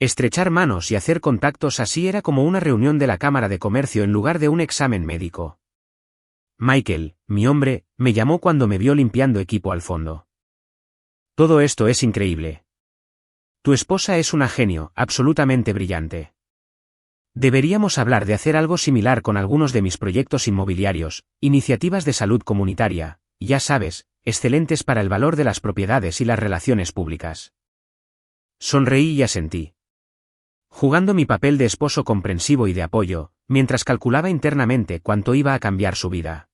Estrechar manos y hacer contactos así era como una reunión de la Cámara de Comercio en lugar de un examen médico. Michael, mi hombre, me llamó cuando me vio limpiando equipo al fondo. Todo esto es increíble. Tu esposa es una genio, absolutamente brillante. Deberíamos hablar de hacer algo similar con algunos de mis proyectos inmobiliarios, iniciativas de salud comunitaria, ya sabes, excelentes para el valor de las propiedades y las relaciones públicas. Sonreí y asentí. Jugando mi papel de esposo comprensivo y de apoyo, mientras calculaba internamente cuánto iba a cambiar su vida.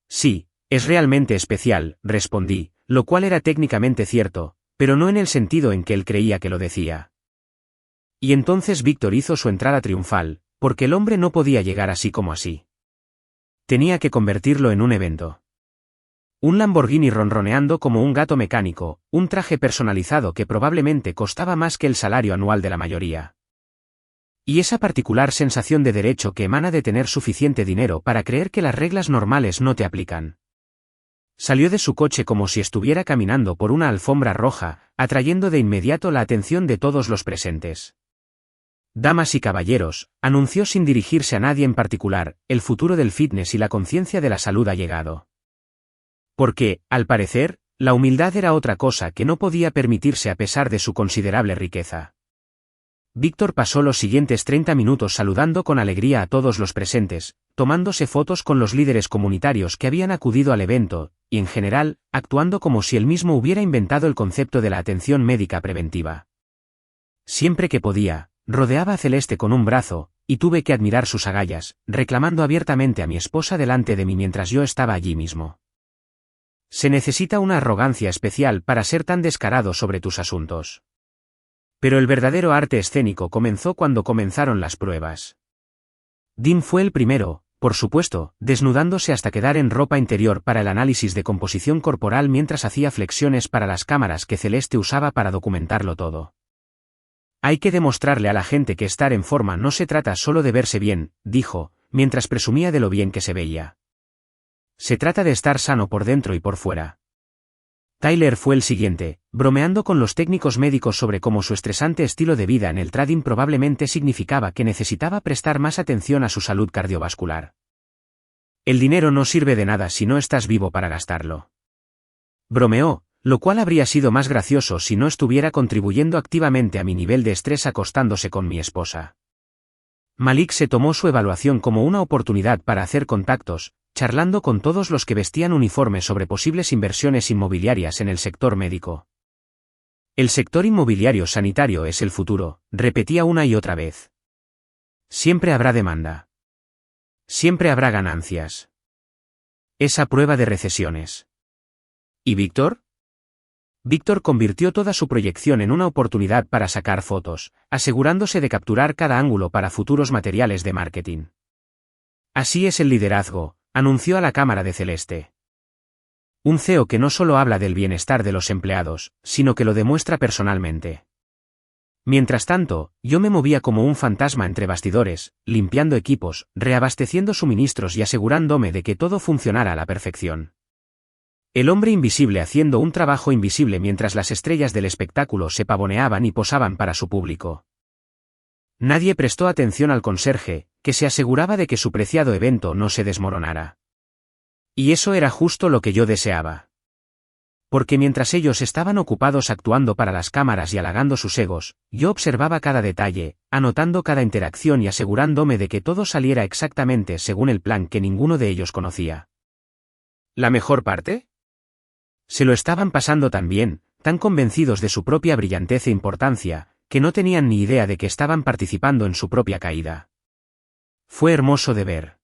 Sí, es realmente especial, respondí, lo cual era técnicamente cierto, pero no en el sentido en que él creía que lo decía. Y entonces Víctor hizo su entrada triunfal, porque el hombre no podía llegar así como así. Tenía que convertirlo en un evento. Un Lamborghini ronroneando como un gato mecánico, un traje personalizado que probablemente costaba más que el salario anual de la mayoría. Y esa particular sensación de derecho que emana de tener suficiente dinero para creer que las reglas normales no te aplican. Salió de su coche como si estuviera caminando por una alfombra roja, atrayendo de inmediato la atención de todos los presentes. Damas y caballeros, anunció sin dirigirse a nadie en particular, el futuro del fitness y la conciencia de la salud ha llegado. Porque, al parecer, la humildad era otra cosa que no podía permitirse a pesar de su considerable riqueza. Víctor pasó los siguientes 30 minutos saludando con alegría a todos los presentes, tomándose fotos con los líderes comunitarios que habían acudido al evento, y en general, actuando como si él mismo hubiera inventado el concepto de la atención médica preventiva. Siempre que podía, rodeaba a Celeste con un brazo, y tuve que admirar sus agallas, reclamando abiertamente a mi esposa delante de mí mientras yo estaba allí mismo. Se necesita una arrogancia especial para ser tan descarado sobre tus asuntos. Pero el verdadero arte escénico comenzó cuando comenzaron las pruebas. Dean fue el primero, por supuesto, desnudándose hasta quedar en ropa interior para el análisis de composición corporal mientras hacía flexiones para las cámaras que Celeste usaba para documentarlo todo. Hay que demostrarle a la gente que estar en forma no se trata solo de verse bien, dijo, mientras presumía de lo bien que se veía. Se trata de estar sano por dentro y por fuera. Tyler fue el siguiente, bromeando con los técnicos médicos sobre cómo su estresante estilo de vida en el trading probablemente significaba que necesitaba prestar más atención a su salud cardiovascular. El dinero no sirve de nada si no estás vivo para gastarlo. Bromeó, lo cual habría sido más gracioso si no estuviera contribuyendo activamente a mi nivel de estrés acostándose con mi esposa. Malik se tomó su evaluación como una oportunidad para hacer contactos, charlando con todos los que vestían uniforme sobre posibles inversiones inmobiliarias en el sector médico. El sector inmobiliario sanitario es el futuro, repetía una y otra vez. Siempre habrá demanda. Siempre habrá ganancias. Es a prueba de recesiones. ¿Y Víctor? Víctor convirtió toda su proyección en una oportunidad para sacar fotos, asegurándose de capturar cada ángulo para futuros materiales de marketing. Así es el liderazgo, anunció a la cámara de Celeste. Un CEO que no solo habla del bienestar de los empleados, sino que lo demuestra personalmente. Mientras tanto, yo me movía como un fantasma entre bastidores, limpiando equipos, reabasteciendo suministros y asegurándome de que todo funcionara a la perfección. El hombre invisible haciendo un trabajo invisible mientras las estrellas del espectáculo se pavoneaban y posaban para su público. Nadie prestó atención al conserje, que se aseguraba de que su preciado evento no se desmoronara. Y eso era justo lo que yo deseaba. Porque mientras ellos estaban ocupados actuando para las cámaras y halagando sus egos, yo observaba cada detalle, anotando cada interacción y asegurándome de que todo saliera exactamente según el plan que ninguno de ellos conocía. ¿La mejor parte? Se lo estaban pasando tan bien, tan convencidos de su propia brillantez e importancia, que no tenían ni idea de que estaban participando en su propia caída. Fue hermoso de ver.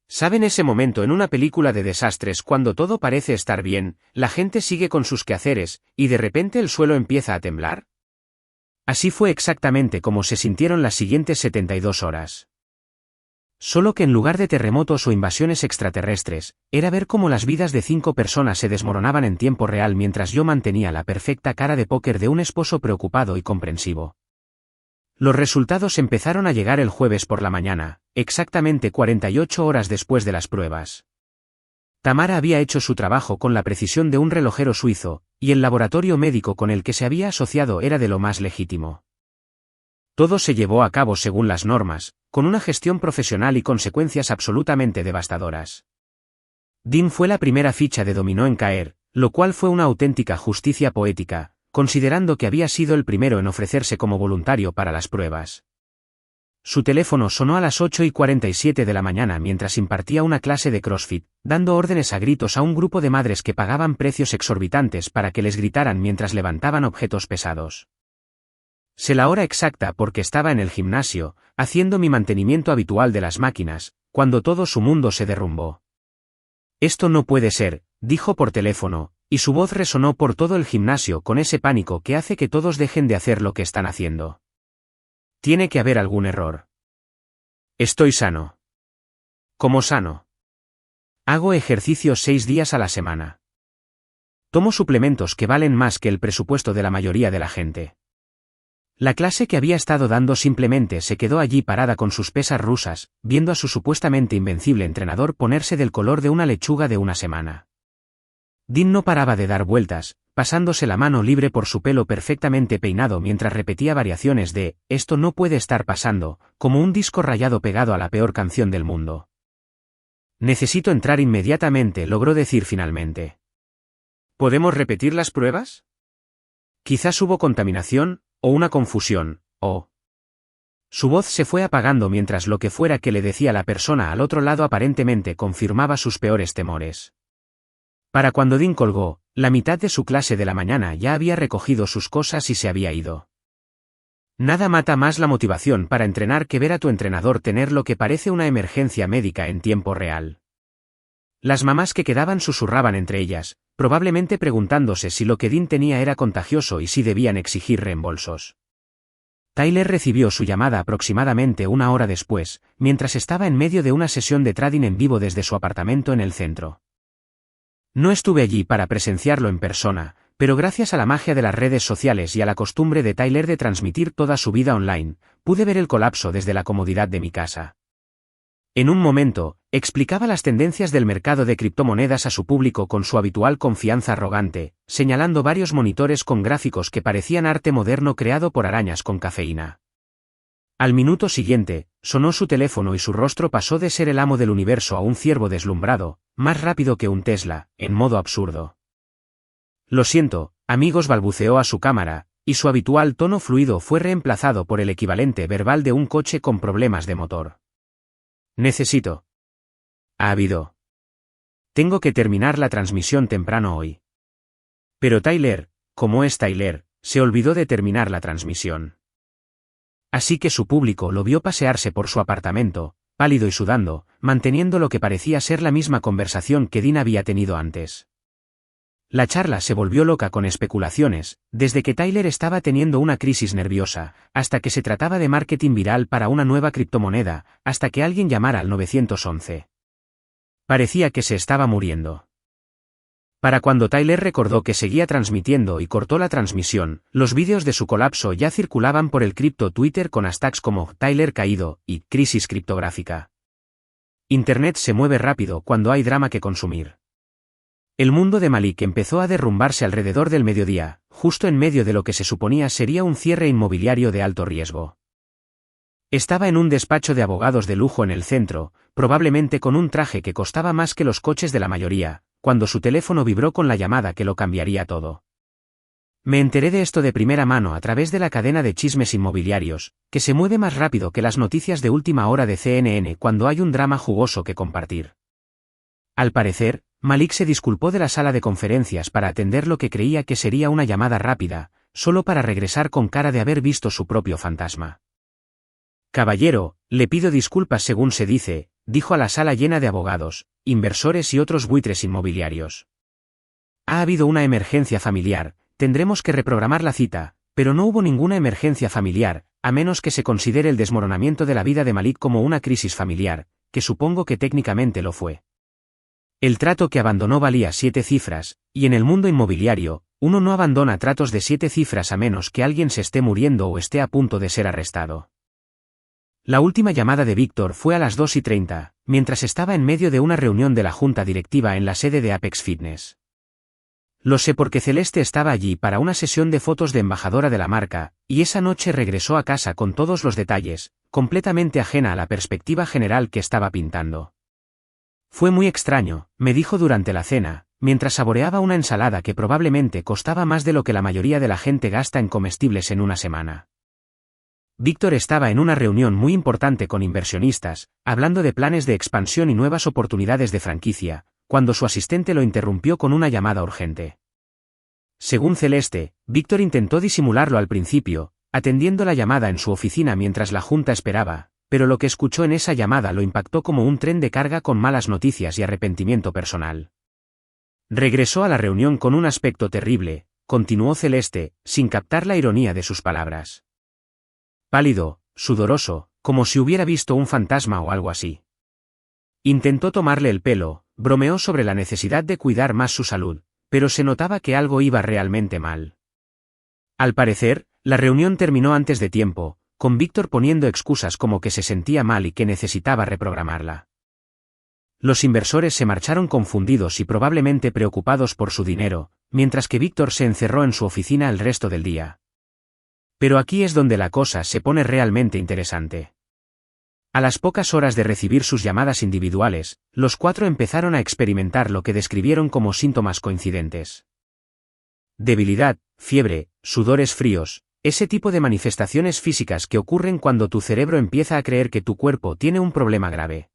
¿Saben ese momento en una película de desastres cuando todo parece estar bien, la gente sigue con sus quehaceres, y de repente el suelo empieza a temblar? Así fue exactamente como se sintieron las siguientes 72 horas. Solo que en lugar de terremotos o invasiones extraterrestres, era ver cómo las vidas de 5 personas se desmoronaban en tiempo real mientras yo mantenía la perfecta cara de póker de un esposo preocupado y comprensivo. Los resultados empezaron a llegar el jueves por la mañana, exactamente 48 horas después de las pruebas. Tamara había hecho su trabajo con la precisión de un relojero suizo, y el laboratorio médico con el que se había asociado era de lo más legítimo. Todo se llevó a cabo según las normas, con una gestión profesional y consecuencias absolutamente devastadoras. Dean fue la primera ficha de dominó en caer, lo cual fue una auténtica justicia poética, considerando que había sido el primero en ofrecerse como voluntario para las pruebas. Su teléfono sonó a las 8:47 de la mañana mientras impartía una clase de CrossFit, dando órdenes a gritos a un grupo de madres que pagaban precios exorbitantes para que les gritaran mientras levantaban objetos pesados. Sé la hora exacta porque estaba en el gimnasio, haciendo mi mantenimiento habitual de las máquinas, cuando todo su mundo se derrumbó. Esto no puede ser, dijo por teléfono, y su voz resonó por todo el gimnasio con ese pánico que hace que todos dejen de hacer lo que están haciendo. Tiene que haber algún error. Estoy sano. ¿Cómo sano? Hago ejercicio 6 días a la semana. Tomo suplementos que valen más que el presupuesto de la mayoría de la gente. La clase que había estado dando simplemente se quedó allí parada con sus pesas rusas, viendo a su supuestamente invencible entrenador ponerse del color de una lechuga de una semana. Dean no paraba de dar vueltas, pasándose la mano libre por su pelo perfectamente peinado mientras repetía variaciones de «esto no puede estar pasando», como un disco rayado pegado a la peor canción del mundo. «Necesito entrar inmediatamente», logró decir finalmente. ¿Podemos repetir las pruebas? Quizás hubo contaminación, o una confusión, o... Su voz se fue apagando mientras lo que fuera que le decía la persona al otro lado aparentemente confirmaba sus peores temores. Para cuando Dean colgó, la mitad de su clase de la mañana ya había recogido sus cosas y se había ido. Nada mata más la motivación para entrenar que ver a tu entrenador tener lo que parece una emergencia médica en tiempo real. Las mamás que quedaban susurraban entre ellas, probablemente preguntándose si lo que Dean tenía era contagioso y si debían exigir reembolsos. Tyler recibió su llamada aproximadamente 1 hora después, mientras estaba en medio de una sesión de trading en vivo desde su apartamento en el centro. No estuve allí para presenciarlo en persona, pero gracias a la magia de las redes sociales y a la costumbre de Tyler de transmitir toda su vida online, pude ver el colapso desde la comodidad de mi casa. En un momento, explicaba las tendencias del mercado de criptomonedas a su público con su habitual confianza arrogante, señalando varios monitores con gráficos que parecían arte moderno creado por arañas con cafeína. Al minuto siguiente, sonó su teléfono y su rostro pasó de ser el amo del universo a un ciervo deslumbrado, más rápido que un Tesla, en modo absurdo. Lo siento, amigos, balbuceó a su cámara, y su habitual tono fluido fue reemplazado por el equivalente verbal de un coche con problemas de motor. Necesito. Ha habido. Tengo que terminar la transmisión temprano hoy. Pero Tyler, como es Tyler, se olvidó de terminar la transmisión. Así que su público lo vio pasearse por su apartamento, pálido y sudando, manteniendo lo que parecía ser la misma conversación que Dean había tenido antes. La charla se volvió loca con especulaciones, desde que Tyler estaba teniendo una crisis nerviosa, hasta que se trataba de marketing viral para una nueva criptomoneda, hasta que alguien llamara al 911. Parecía que se estaba muriendo. Para cuando Tyler recordó que seguía transmitiendo y cortó la transmisión, los vídeos de su colapso ya circulaban por el cripto Twitter con hashtags como Tyler caído y crisis criptográfica. Internet se mueve rápido cuando hay drama que consumir. El mundo de Malik empezó a derrumbarse alrededor del mediodía, justo en medio de lo que se suponía sería un cierre inmobiliario de alto riesgo. Estaba en un despacho de abogados de lujo en el centro, probablemente con un traje que costaba más que los coches de la mayoría, cuando su teléfono vibró con la llamada que lo cambiaría todo. Me enteré de esto de primera mano a través de la cadena de chismes inmobiliarios, que se mueve más rápido que las noticias de última hora de CNN cuando hay un drama jugoso que compartir. Al parecer, Malik se disculpó de la sala de conferencias para atender lo que creía que sería una llamada rápida, solo para regresar con cara de haber visto su propio fantasma. Caballero, le pido disculpas según se dice, dijo a la sala llena de abogados, inversores y otros buitres inmobiliarios. Ha habido una emergencia familiar, tendremos que reprogramar la cita, pero no hubo ninguna emergencia familiar, a menos que se considere el desmoronamiento de la vida de Malik como una crisis familiar, que supongo que técnicamente lo fue. El trato que abandonó valía 7 cifras, y en el mundo inmobiliario, uno no abandona tratos de 7 cifras a menos que alguien se esté muriendo o esté a punto de ser arrestado. La última llamada de Víctor fue a las 2:30, mientras estaba en medio de una reunión de la junta directiva en la sede de Apex Fitness. Lo sé porque Celeste estaba allí para una sesión de fotos de embajadora de la marca, y esa noche regresó a casa con todos los detalles, completamente ajena a la perspectiva general que estaba pintando. Fue muy extraño, me dijo durante la cena, mientras saboreaba una ensalada que probablemente costaba más de lo que la mayoría de la gente gasta en comestibles en una semana. Víctor estaba en una reunión muy importante con inversionistas, hablando de planes de expansión y nuevas oportunidades de franquicia, cuando su asistente lo interrumpió con una llamada urgente. Según Celeste, Víctor intentó disimularlo al principio, atendiendo la llamada en su oficina mientras la junta esperaba, pero lo que escuchó en esa llamada lo impactó como un tren de carga con malas noticias y arrepentimiento personal. Regresó a la reunión con un aspecto terrible, continuó Celeste, sin captar la ironía de sus palabras. Pálido, sudoroso, como si hubiera visto un fantasma o algo así. Intentó tomarle el pelo, bromeó sobre la necesidad de cuidar más su salud, pero se notaba que algo iba realmente mal. Al parecer, la reunión terminó antes de tiempo, con Víctor poniendo excusas como que se sentía mal y que necesitaba reprogramarla. Los inversores se marcharon confundidos y probablemente preocupados por su dinero, mientras que Víctor se encerró en su oficina el resto del día. Pero aquí es donde la cosa se pone realmente interesante. A las pocas horas de recibir sus llamadas individuales, los 4 empezaron a experimentar lo que describieron como síntomas coincidentes. Debilidad, fiebre, sudores fríos, ese tipo de manifestaciones físicas que ocurren cuando tu cerebro empieza a creer que tu cuerpo tiene un problema grave.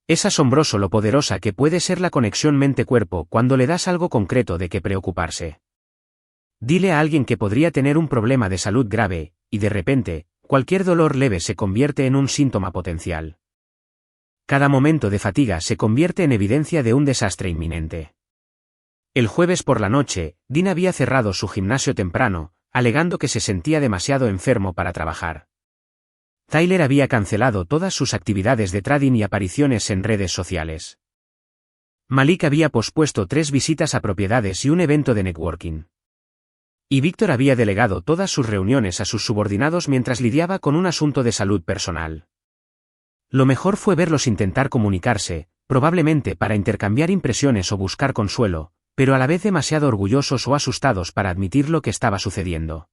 Es asombroso lo poderosa que puede ser la conexión mente-cuerpo cuando le das algo concreto de qué preocuparse. Dile a alguien que podría tener un problema de salud grave, y de repente, cualquier dolor leve se convierte en un síntoma potencial. Cada momento de fatiga se convierte en evidencia de un desastre inminente. El jueves por la noche, Dean había cerrado su gimnasio temprano, alegando que se sentía demasiado enfermo para trabajar. Tyler había cancelado todas sus actividades de trading y apariciones en redes sociales. Malik había pospuesto 3 visitas a propiedades y un evento de networking. Y Víctor había delegado todas sus reuniones a sus subordinados mientras lidiaba con un asunto de salud personal. Lo mejor fue verlos intentar comunicarse, probablemente para intercambiar impresiones o buscar consuelo, pero a la vez demasiado orgullosos o asustados para admitir lo que estaba sucediendo.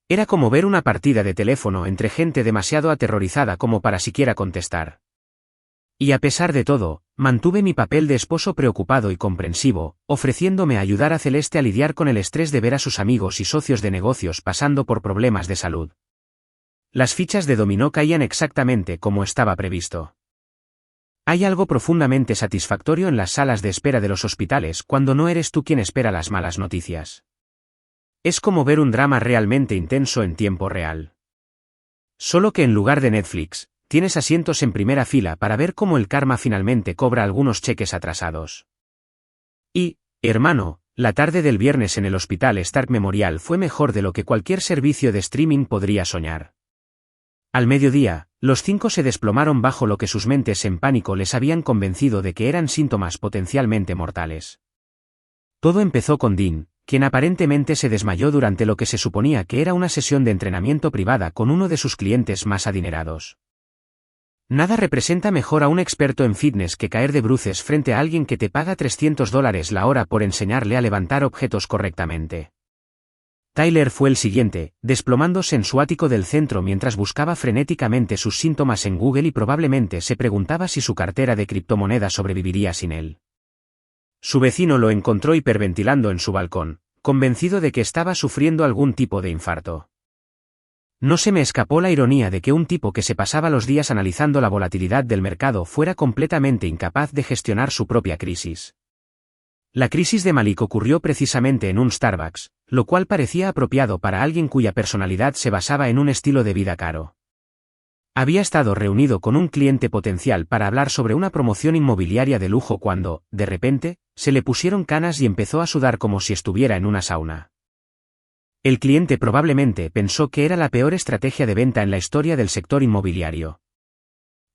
Era como ver una partida de teléfono entre gente demasiado aterrorizada como para siquiera contestar. Y a pesar de todo, mantuve mi papel de esposo preocupado y comprensivo, ofreciéndome a ayudar a Celeste a lidiar con el estrés de ver a sus amigos y socios de negocios pasando por problemas de salud. Las fichas de dominó caían exactamente como estaba previsto. Hay algo profundamente satisfactorio en las salas de espera de los hospitales cuando no eres tú quien espera las malas noticias. Es como ver un drama realmente intenso en tiempo real. Solo que en lugar de Netflix, tienes asientos en primera fila para ver cómo el karma finalmente cobra algunos cheques atrasados. Y, hermano, la tarde del viernes en el Hospital Stark Memorial fue mejor de lo que cualquier servicio de streaming podría soñar. Al mediodía, los 5 se desplomaron bajo lo que sus mentes en pánico les habían convencido de que eran síntomas potencialmente mortales. Todo empezó con Dean, quien aparentemente se desmayó durante lo que se suponía que era una sesión de entrenamiento privada con uno de sus clientes más adinerados. Nada representa mejor a un experto en fitness que caer de bruces frente a alguien que te paga $300 la hora por enseñarle a levantar objetos correctamente. Tyler fue el siguiente, desplomándose en su ático del centro mientras buscaba frenéticamente sus síntomas en Google y probablemente se preguntaba si su cartera de criptomonedas sobreviviría sin él. Su vecino lo encontró hiperventilando en su balcón, convencido de que estaba sufriendo algún tipo de infarto. No se me escapó la ironía de que un tipo que se pasaba los días analizando la volatilidad del mercado fuera completamente incapaz de gestionar su propia crisis. La crisis de Malik ocurrió precisamente en un Starbucks, lo cual parecía apropiado para alguien cuya personalidad se basaba en un estilo de vida caro. Había estado reunido con un cliente potencial para hablar sobre una promoción inmobiliaria de lujo cuando, de repente, se le pusieron canas y empezó a sudar como si estuviera en una sauna. El cliente probablemente pensó que era la peor estrategia de venta en la historia del sector inmobiliario.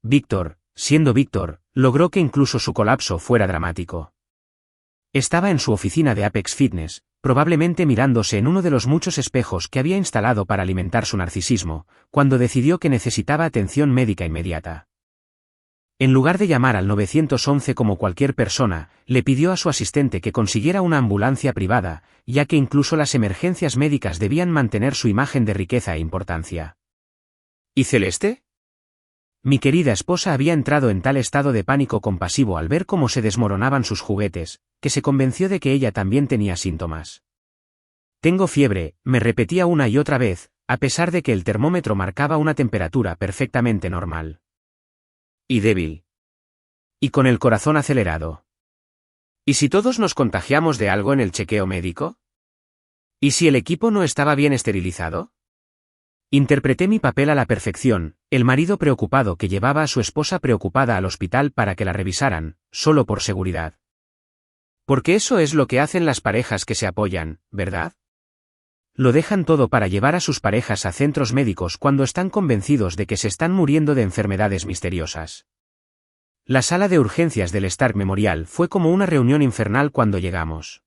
Víctor, siendo Víctor, logró que incluso su colapso fuera dramático. Estaba en su oficina de Apex Fitness, probablemente mirándose en uno de los muchos espejos que había instalado para alimentar su narcisismo, cuando decidió que necesitaba atención médica inmediata. En lugar de llamar al 911 como cualquier persona, le pidió a su asistente que consiguiera una ambulancia privada, ya que incluso las emergencias médicas debían mantener su imagen de riqueza e importancia. ¿Y Celeste? Mi querida esposa había entrado en tal estado de pánico compasivo al ver cómo se desmoronaban sus juguetes, que se convenció de que ella también tenía síntomas. Tengo fiebre, me repetía una y otra vez, a pesar de que el termómetro marcaba una temperatura perfectamente normal. Y débil. Y con el corazón acelerado. ¿Y si todos nos contagiamos de algo en el chequeo médico? ¿Y si el equipo no estaba bien esterilizado? Interpreté mi papel a la perfección, el marido preocupado que llevaba a su esposa preocupada al hospital para que la revisaran, solo por seguridad. Porque eso es lo que hacen las parejas que se apoyan, ¿verdad? Lo dejan todo para llevar a sus parejas a centros médicos cuando están convencidos de que se están muriendo de enfermedades misteriosas. La sala de urgencias del Stark Memorial fue como una reunión infernal cuando llegamos.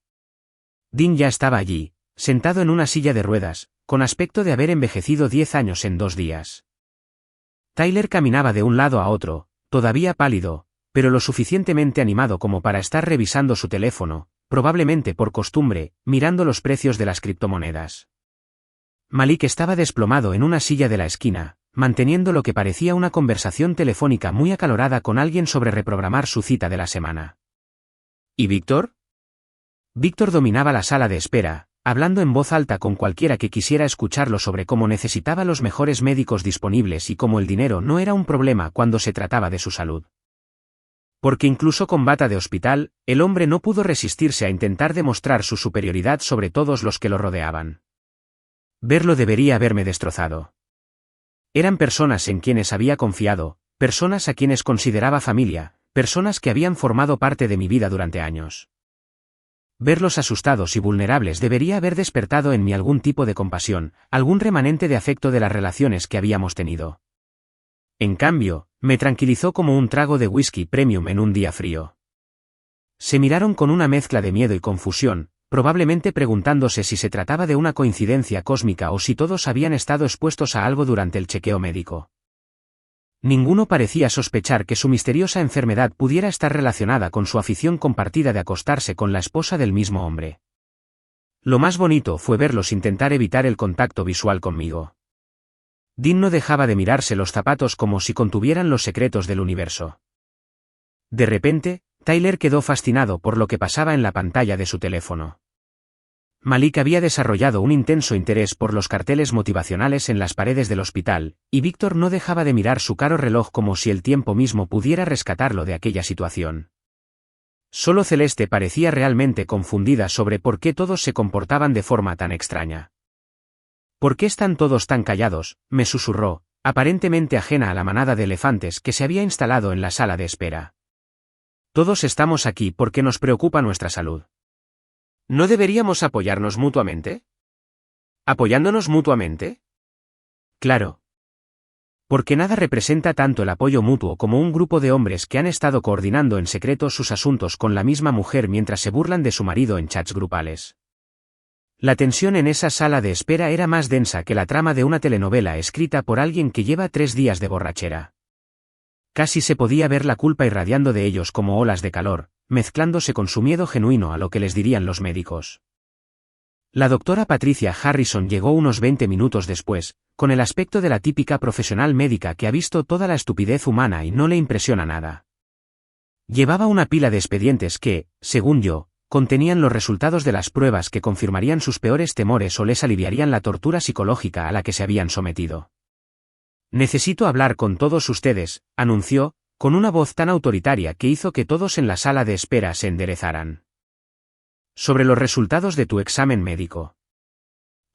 Dean ya estaba allí, sentado en una silla de ruedas, con aspecto de haber envejecido 10 años en 2 días. Tyler caminaba de un lado a otro, todavía pálido, pero lo suficientemente animado como para estar revisando su teléfono, probablemente por costumbre, mirando los precios de las criptomonedas. Malik estaba desplomado en una silla de la esquina, manteniendo lo que parecía una conversación telefónica muy acalorada con alguien sobre reprogramar su cita de la semana. ¿Y Víctor? Víctor dominaba la sala de espera, hablando en voz alta con cualquiera que quisiera escucharlo sobre cómo necesitaba los mejores médicos disponibles y cómo el dinero no era un problema cuando se trataba de su salud. Porque incluso con bata de hospital, el hombre no pudo resistirse a intentar demostrar su superioridad sobre todos los que lo rodeaban. Verlo debería haberme destrozado. Eran personas en quienes había confiado, personas a quienes consideraba familia, personas que habían formado parte de mi vida durante años. Verlos asustados y vulnerables debería haber despertado en mí algún tipo de compasión, algún remanente de afecto de las relaciones que habíamos tenido. En cambio, me tranquilizó como un trago de whisky premium en un día frío. Se miraron con una mezcla de miedo y confusión, probablemente preguntándose si se trataba de una coincidencia cósmica o si todos habían estado expuestos a algo durante el chequeo médico. Ninguno parecía sospechar que su misteriosa enfermedad pudiera estar relacionada con su afición compartida de acostarse con la esposa del mismo hombre. Lo más bonito fue verlos intentar evitar el contacto visual conmigo. Dean no dejaba de mirarse los zapatos como si contuvieran los secretos del universo. De repente, Tyler quedó fascinado por lo que pasaba en la pantalla de su teléfono. Malik había desarrollado un intenso interés por los carteles motivacionales en las paredes del hospital, y Víctor no dejaba de mirar su caro reloj como si el tiempo mismo pudiera rescatarlo de aquella situación. Solo Celeste parecía realmente confundida sobre por qué todos se comportaban de forma tan extraña. ¿Por qué están todos tan callados?, me susurró, aparentemente ajena a la manada de elefantes que se había instalado en la sala de espera. Todos estamos aquí porque nos preocupa nuestra salud. ¿No deberíamos apoyarnos mutuamente? ¿Apoyándonos mutuamente? Claro. Porque nada representa tanto el apoyo mutuo como un grupo de hombres que han estado coordinando en secreto sus asuntos con la misma mujer mientras se burlan de su marido en chats grupales. La tensión en esa sala de espera era más densa que la trama de una telenovela escrita por alguien que lleva 3 días de borrachera. Casi se podía ver la culpa irradiando de ellos como olas de calor, mezclándose con su miedo genuino a lo que les dirían los médicos. La doctora Patricia Harrison llegó unos 20 minutos después, con el aspecto de la típica profesional médica que ha visto toda la estupidez humana y no le impresiona nada. Llevaba una pila de expedientes que, según yo, contenían los resultados de las pruebas que confirmarían sus peores temores o les aliviarían la tortura psicológica a la que se habían sometido. Necesito hablar con todos ustedes, anunció, con una voz tan autoritaria que hizo que todos en la sala de espera se enderezaran. Sobre los resultados de tu examen médico.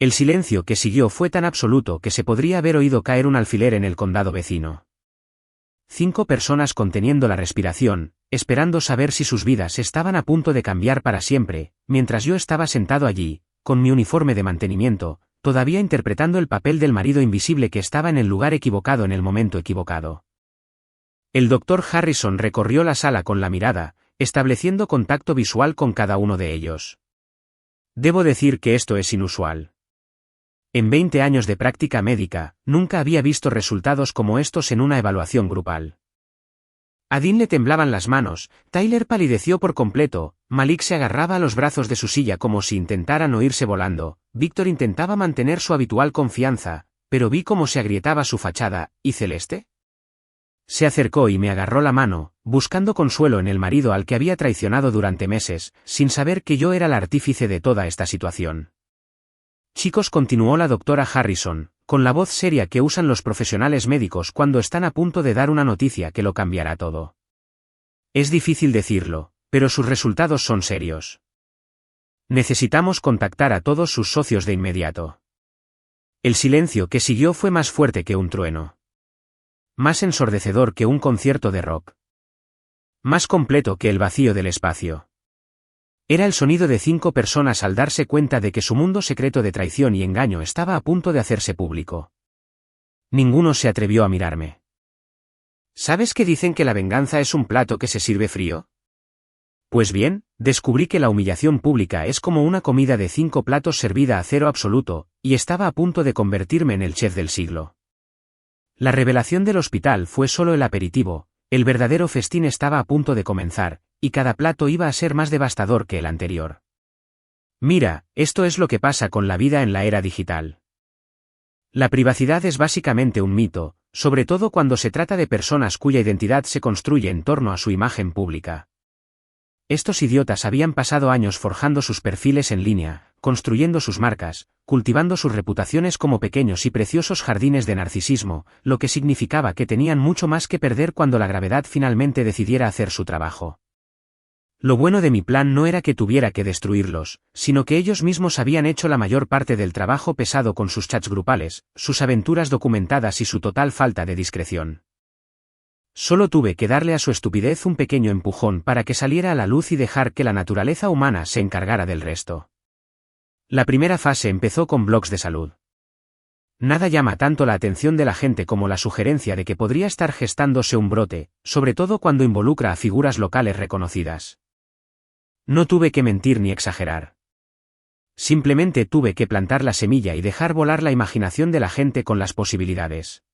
El silencio que siguió fue tan absoluto que se podría haber oído caer un alfiler en el condado vecino. 5 personas conteniendo la respiración, esperando saber si sus vidas estaban a punto de cambiar para siempre, mientras yo estaba sentado allí, con mi uniforme de mantenimiento, todavía interpretando el papel del marido invisible que estaba en el lugar equivocado en el momento equivocado. El Dr. Harrison recorrió la sala con la mirada, estableciendo contacto visual con cada uno de ellos. Debo decir que esto es inusual. En 20 años de práctica médica, nunca había visto resultados como estos en una evaluación grupal. A Dean le temblaban las manos, Tyler palideció por completo, Malik se agarraba a los brazos de su silla como si intentara no irse volando, Víctor intentaba mantener su habitual confianza, pero vi cómo se agrietaba su fachada, ¿y Celeste? Se acercó y me agarró la mano, buscando consuelo en el marido al que había traicionado durante meses, sin saber que yo era el artífice de toda esta situación. Chicos, continuó la doctora Harrison, con la voz seria que usan los profesionales médicos cuando están a punto de dar una noticia que lo cambiará todo. Es difícil decirlo, pero sus resultados son serios. Necesitamos contactar a todos sus socios de inmediato. El silencio que siguió fue más fuerte que un trueno. Más ensordecedor que un concierto de rock. Más completo que el vacío del espacio. Era el sonido de 5 personas al darse cuenta de que su mundo secreto de traición y engaño estaba a punto de hacerse público. Ninguno se atrevió a mirarme. ¿Sabes que dicen que la venganza es un plato que se sirve frío? Pues bien, descubrí que la humillación pública es como una comida de 5 platos servida a cero absoluto, y estaba a punto de convertirme en el chef del siglo. La revelación del hospital fue solo el aperitivo, el verdadero festín estaba a punto de comenzar, y cada plato iba a ser más devastador que el anterior. Mira, esto es lo que pasa con la vida en la era digital. La privacidad es básicamente un mito, sobre todo cuando se trata de personas cuya identidad se construye en torno a su imagen pública. Estos idiotas habían pasado años forjando sus perfiles en línea, construyendo sus marcas, cultivando sus reputaciones como pequeños y preciosos jardines de narcisismo, lo que significaba que tenían mucho más que perder cuando la gravedad finalmente decidiera hacer su trabajo. Lo bueno de mi plan no era que tuviera que destruirlos, sino que ellos mismos habían hecho la mayor parte del trabajo pesado con sus chats grupales, sus aventuras documentadas y su total falta de discreción. Solo tuve que darle a su estupidez un pequeño empujón para que saliera a la luz y dejar que la naturaleza humana se encargara del resto. La primera fase empezó con blogs de salud. Nada llama tanto la atención de la gente como la sugerencia de que podría estar gestándose un brote, sobre todo cuando involucra a figuras locales reconocidas. No tuve que mentir ni exagerar. Simplemente tuve que plantar la semilla y dejar volar la imaginación de la gente con las posibilidades.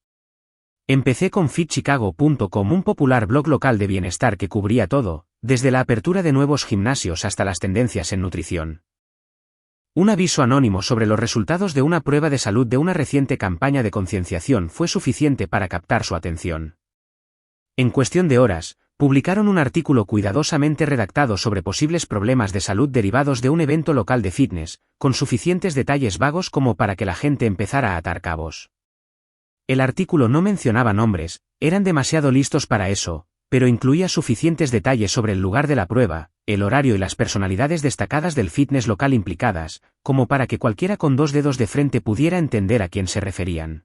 Empecé con fitchicago.com, un popular blog local de bienestar que cubría todo, desde la apertura de nuevos gimnasios hasta las tendencias en nutrición. Un aviso anónimo sobre los resultados de una prueba de salud de una reciente campaña de concienciación fue suficiente para captar su atención. En cuestión de horas, publicaron un artículo cuidadosamente redactado sobre posibles problemas de salud derivados de un evento local de fitness, con suficientes detalles vagos como para que la gente empezara a atar cabos. El artículo no mencionaba nombres, eran demasiado listos para eso, pero incluía suficientes detalles sobre el lugar de la prueba, el horario y las personalidades destacadas del fitness local implicadas, como para que cualquiera con 2 dedos de frente pudiera entender a quién se referían.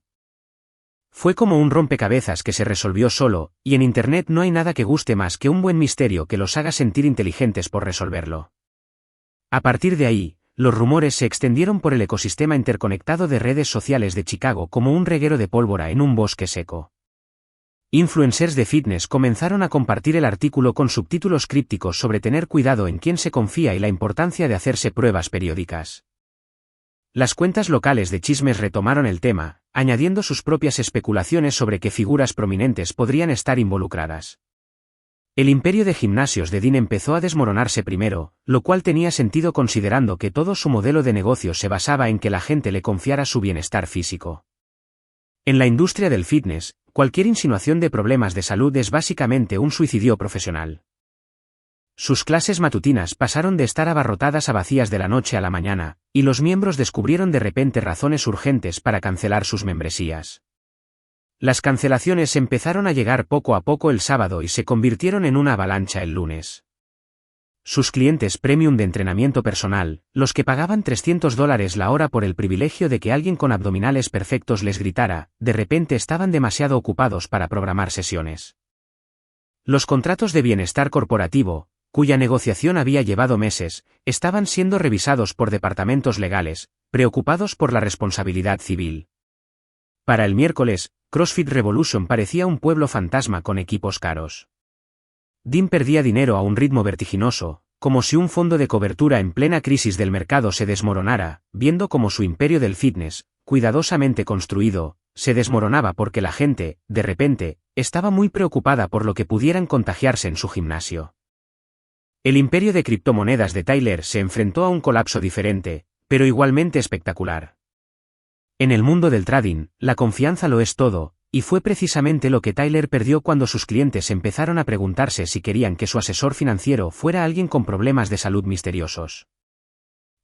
Fue como un rompecabezas que se resolvió solo, y en Internet no hay nada que guste más que un buen misterio que los haga sentir inteligentes por resolverlo. A partir de ahí, los rumores se extendieron por el ecosistema interconectado de redes sociales de Chicago como un reguero de pólvora en un bosque seco. Influencers de fitness comenzaron a compartir el artículo con subtítulos crípticos sobre tener cuidado en quién se confía y la importancia de hacerse pruebas periódicas. Las cuentas locales de chismes retomaron el tema, añadiendo sus propias especulaciones sobre qué figuras prominentes podrían estar involucradas. El imperio de gimnasios de Dean empezó a desmoronarse primero, lo cual tenía sentido considerando que todo su modelo de negocio se basaba en que la gente le confiara su bienestar físico. En la industria del fitness, cualquier insinuación de problemas de salud es básicamente un suicidio profesional. Sus clases matutinas pasaron de estar abarrotadas a vacías de la noche a la mañana, y los miembros descubrieron de repente razones urgentes para cancelar sus membresías. Las cancelaciones empezaron a llegar poco a poco el sábado y se convirtieron en una avalancha el lunes. sus clientes premium de entrenamiento personal, los que pagaban $300 la hora por el privilegio de que alguien con abdominales perfectos les gritara, de repente estaban demasiado ocupados para programar sesiones. Los contratos de bienestar corporativo, cuya negociación había llevado meses, estaban siendo revisados por departamentos legales, preocupados por la responsabilidad civil. Para el miércoles, CrossFit Revolution parecía un pueblo fantasma con equipos caros. Dean perdía dinero a un ritmo vertiginoso, como si un fondo de cobertura en plena crisis del mercado se desmoronara, viendo cómo su imperio del fitness, cuidadosamente construido, se desmoronaba porque la gente, de repente, estaba muy preocupada por lo que pudieran contagiarse en su gimnasio. El imperio de criptomonedas de Tyler se enfrentó a un colapso diferente, pero igualmente espectacular. En el mundo del trading, la confianza lo es todo, y fue precisamente lo que Tyler perdió cuando sus clientes empezaron a preguntarse si querían que su asesor financiero fuera alguien con problemas de salud misteriosos.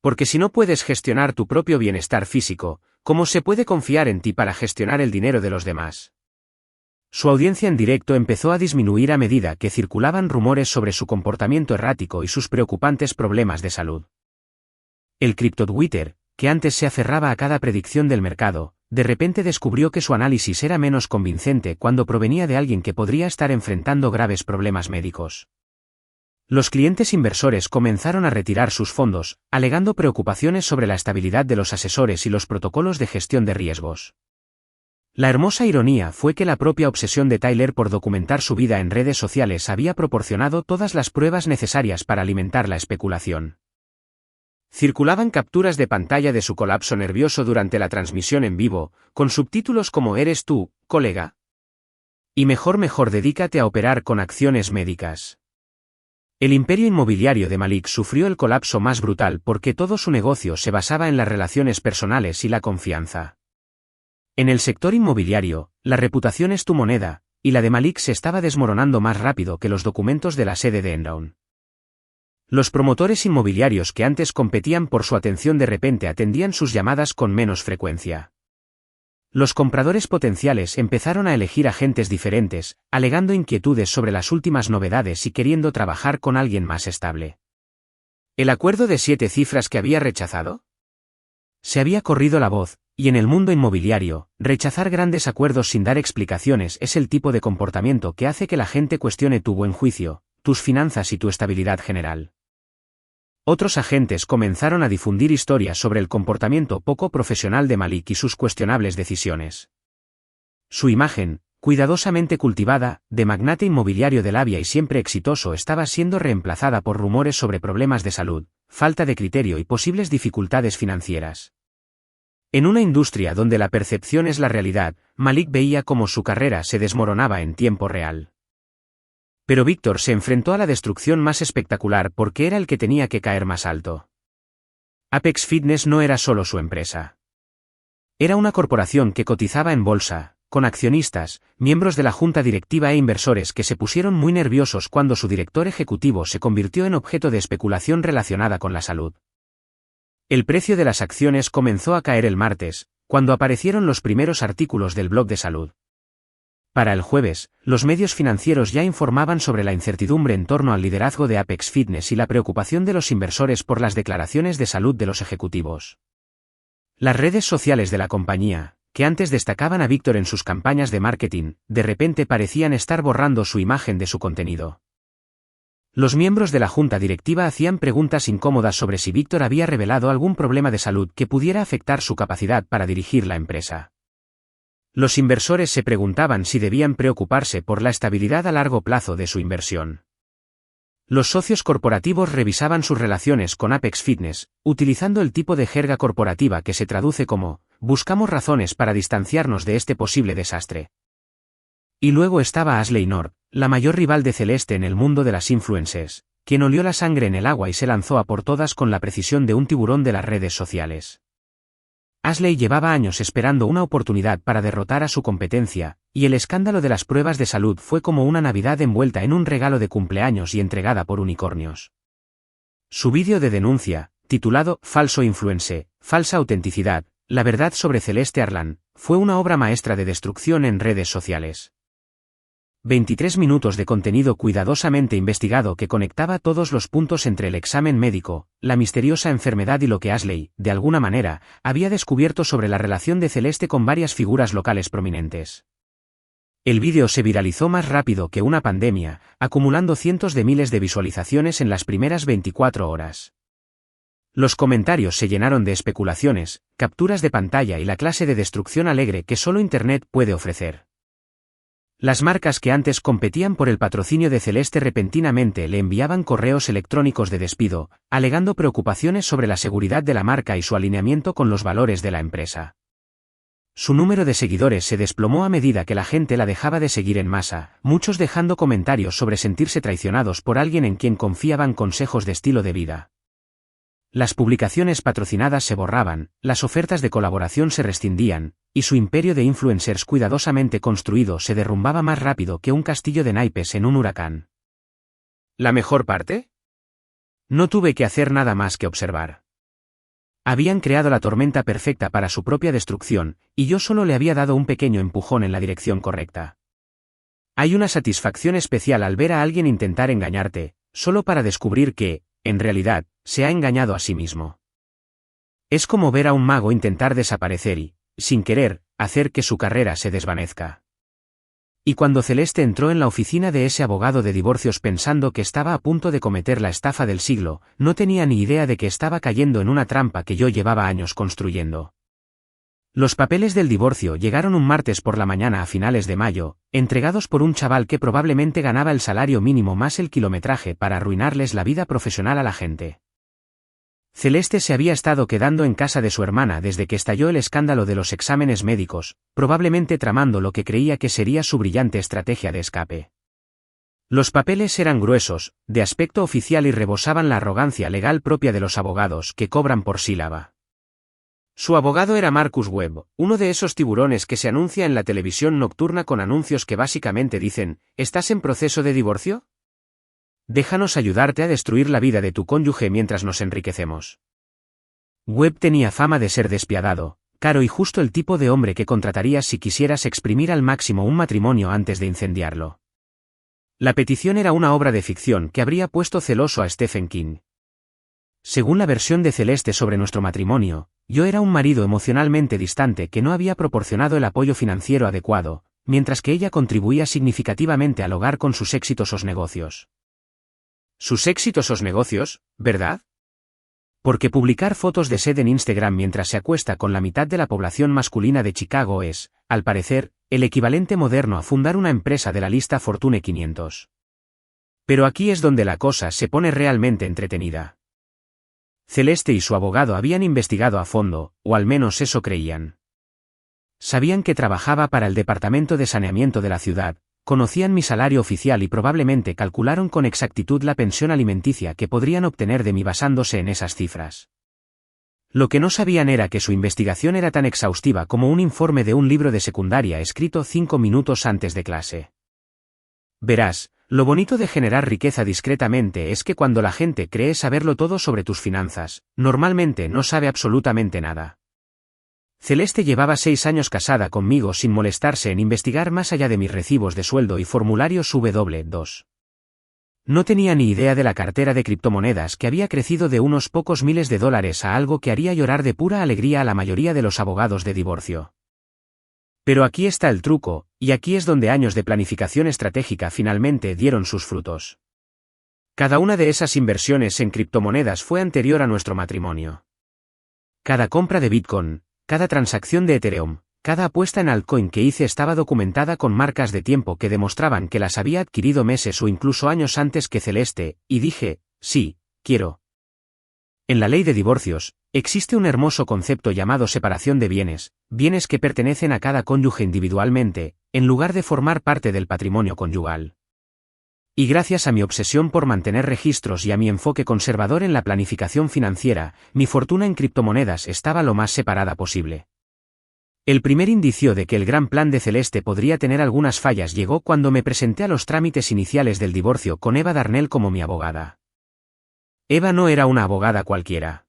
Porque si no puedes gestionar tu propio bienestar físico, ¿cómo se puede confiar en ti para gestionar el dinero de los demás? Su audiencia en directo empezó a disminuir a medida que circulaban rumores sobre su comportamiento errático y sus preocupantes problemas de salud. El criptotwitter, que antes se aferraba a cada predicción del mercado, de repente descubrió que su análisis era menos convincente cuando provenía de alguien que podría estar enfrentando graves problemas médicos. Los clientes inversores comenzaron a retirar sus fondos, alegando preocupaciones sobre la estabilidad de los asesores y los protocolos de gestión de riesgos. La hermosa ironía fue que la propia obsesión de Tyler por documentar su vida en redes sociales había proporcionado todas las pruebas necesarias para alimentar la especulación. Circulaban capturas de pantalla de su colapso nervioso durante la transmisión en vivo, con subtítulos como «¿Eres tú, colega? Y mejor dedícate a operar con acciones médicas». El imperio inmobiliario de Malik sufrió el colapso más brutal porque todo su negocio se basaba en las relaciones personales y la confianza. En el sector inmobiliario, la reputación es tu moneda, y la de Malik se estaba desmoronando más rápido que los documentos de la sede de Enron. Los promotores inmobiliarios que antes competían por su atención de repente atendían sus llamadas con menos frecuencia. Los compradores potenciales empezaron a elegir agentes diferentes, alegando inquietudes sobre las últimas novedades y queriendo trabajar con alguien más estable. ¿El acuerdo de 7 cifras que había rechazado? Se había corrido la voz, y en el mundo inmobiliario, rechazar grandes acuerdos sin dar explicaciones es el tipo de comportamiento que hace que la gente cuestione tu buen juicio, tus finanzas y tu estabilidad general. Otros agentes comenzaron a difundir historias sobre el comportamiento poco profesional de Malik y sus cuestionables decisiones. Su imagen, cuidadosamente cultivada, de magnate inmobiliario de labia y siempre exitoso estaba siendo reemplazada por rumores sobre problemas de salud, falta de criterio y posibles dificultades financieras. En una industria donde la percepción es la realidad, Malik veía cómo su carrera se desmoronaba en tiempo real. Pero Víctor se enfrentó a la destrucción más espectacular porque era el que tenía que caer más alto. Apex Fitness no era solo su empresa. Era una corporación que cotizaba en bolsa, con accionistas, miembros de la junta directiva e inversores que se pusieron muy nerviosos cuando su director ejecutivo se convirtió en objeto de especulación relacionada con la salud. El precio de las acciones comenzó a caer el martes, cuando aparecieron los primeros artículos del blog de salud. Para el jueves, los medios financieros ya informaban sobre la incertidumbre en torno al liderazgo de Apex Fitness y la preocupación de los inversores por las declaraciones de salud de los ejecutivos. Las redes sociales de la compañía, que antes destacaban a Víctor en sus campañas de marketing, de repente parecían estar borrando su imagen de su contenido. Los miembros de la junta directiva hacían preguntas incómodas sobre si Víctor había revelado algún problema de salud que pudiera afectar su capacidad para dirigir la empresa. Los inversores se preguntaban si debían preocuparse por la estabilidad a largo plazo de su inversión. Los socios corporativos revisaban sus relaciones con Apex Fitness, utilizando el tipo de jerga corporativa que se traduce como, buscamos razones para distanciarnos de este posible desastre. Y luego estaba Ashley North, la mayor rival de Celeste en el mundo de las influencers, quien olió la sangre en el agua y se lanzó a por todas con la precisión de un tiburón de las redes sociales. Ashley llevaba años esperando una oportunidad para derrotar a su competencia, y el escándalo de las pruebas de salud fue como una Navidad envuelta en un regalo de cumpleaños y entregada por unicornios. Su vídeo de denuncia, titulado Falso Influence, Falsa Autenticidad, la verdad sobre Celeste Arlan, fue una obra maestra de destrucción en redes sociales. 23 minutos de contenido cuidadosamente investigado que conectaba todos los puntos entre el examen médico, la misteriosa enfermedad y lo que Ashley, de alguna manera, había descubierto sobre la relación de Celeste con varias figuras locales prominentes. El vídeo se viralizó más rápido que una pandemia, acumulando cientos de miles de visualizaciones en las primeras 24 horas. Los comentarios se llenaron de especulaciones, capturas de pantalla y la clase de destrucción alegre que solo Internet puede ofrecer. Las marcas que antes competían por el patrocinio de Celeste repentinamente le enviaban correos electrónicos de despido, alegando preocupaciones sobre la seguridad de la marca y su alineamiento con los valores de la empresa. Su número de seguidores se desplomó a medida que la gente la dejaba de seguir en masa, muchos dejando comentarios sobre sentirse traicionados por alguien en quien confiaban consejos de estilo de vida. Las publicaciones patrocinadas se borraban, las ofertas de colaboración se rescindían, y su imperio de influencers cuidadosamente construido se derrumbaba más rápido que un castillo de naipes en un huracán. ¿La mejor parte? No tuve que hacer nada más que observar. Habían creado la tormenta perfecta para su propia destrucción, y yo solo le había dado un pequeño empujón en la dirección correcta. Hay una satisfacción especial al ver a alguien intentar engañarte, solo para descubrir que, en realidad, se ha engañado a sí mismo. Es como ver a un mago intentar desaparecer y, sin querer, hacer que su carrera se desvanezca. Y cuando Celeste entró en la oficina de ese abogado de divorcios pensando que estaba a punto de cometer la estafa del siglo, no tenía ni idea de que estaba cayendo en una trampa que yo llevaba años construyendo. Los papeles del divorcio llegaron un martes por la mañana a finales de mayo, entregados por un chaval que probablemente ganaba el salario mínimo más el kilometraje para arruinarles la vida profesional a la gente. Celeste se había estado quedando en casa de su hermana desde que estalló el escándalo de los exámenes médicos, probablemente tramando lo que creía que sería su brillante estrategia de escape. Los papeles eran gruesos, de aspecto oficial y rebosaban la arrogancia legal propia de los abogados que cobran por sílaba. Su abogado era Marcus Webb, uno de esos tiburones que se anuncia en la televisión nocturna con anuncios que básicamente dicen, ¿estás en proceso de divorcio? Déjanos ayudarte a destruir la vida de tu cónyuge mientras nos enriquecemos. Webb tenía fama de ser despiadado, caro y justo el tipo de hombre que contratarías si quisieras exprimir al máximo un matrimonio antes de incendiarlo. La petición era una obra de ficción que habría puesto celoso a Stephen King. Según la versión de Celeste sobre nuestro matrimonio, yo era un marido emocionalmente distante que no había proporcionado el apoyo financiero adecuado, mientras que ella contribuía significativamente al hogar con sus exitosos negocios. Sus exitosos negocios, ¿verdad? Porque publicar fotos de sed en Instagram mientras se acuesta con la mitad de la población masculina de Chicago es, al parecer, el equivalente moderno a fundar una empresa de la lista Fortune 500. Pero aquí es donde la cosa se pone realmente entretenida. Celeste y su abogado habían investigado a fondo, o al menos eso creían. Sabían que trabajaba para el Departamento de Saneamiento de la ciudad, conocían mi salario oficial y probablemente calcularon con exactitud la pensión alimenticia que podrían obtener de mí basándose en esas cifras. Lo que no sabían era que su investigación era tan exhaustiva como un informe de un libro de secundaria escrito 5 minutos antes de clase. Verás, lo bonito de generar riqueza discretamente es que cuando la gente cree saberlo todo sobre tus finanzas, normalmente no sabe absolutamente nada. Celeste llevaba 6 años casada conmigo sin molestarse en investigar más allá de mis recibos de sueldo y formularios W2. No tenía ni idea de la cartera de criptomonedas que había crecido de unos pocos miles de dólares a algo que haría llorar de pura alegría a la mayoría de los abogados de divorcio. Pero aquí está el truco, y aquí es donde años de planificación estratégica finalmente dieron sus frutos. Cada una de esas inversiones en criptomonedas fue anterior a nuestro matrimonio. Cada compra de Bitcoin, cada transacción de Ethereum, cada apuesta en altcoin que hice estaba documentada con marcas de tiempo que demostraban que las había adquirido meses o incluso años antes que Celeste, y dije, sí, quiero. En la ley de divorcios, existe un hermoso concepto llamado separación de bienes, bienes que pertenecen a cada cónyuge individualmente, en lugar de formar parte del patrimonio conyugal. Y gracias a mi obsesión por mantener registros y a mi enfoque conservador en la planificación financiera, mi fortuna en criptomonedas estaba lo más separada posible. El primer indicio de que el gran plan de Celeste podría tener algunas fallas llegó cuando me presenté a los trámites iniciales del divorcio con Eva Darnell como mi abogada. Eva no era una abogada cualquiera.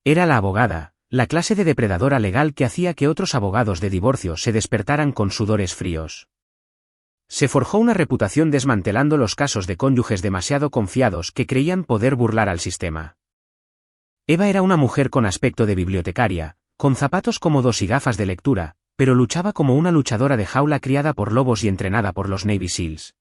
Era la abogada, la clase de depredadora legal que hacía que otros abogados de divorcio se despertaran con sudores fríos. Se forjó una reputación desmantelando los casos de cónyuges demasiado confiados que creían poder burlar al sistema. Eva era una mujer con aspecto de bibliotecaria, con zapatos cómodos y gafas de lectura, pero luchaba como una luchadora de jaula criada por lobos y entrenada por los Navy SEALs.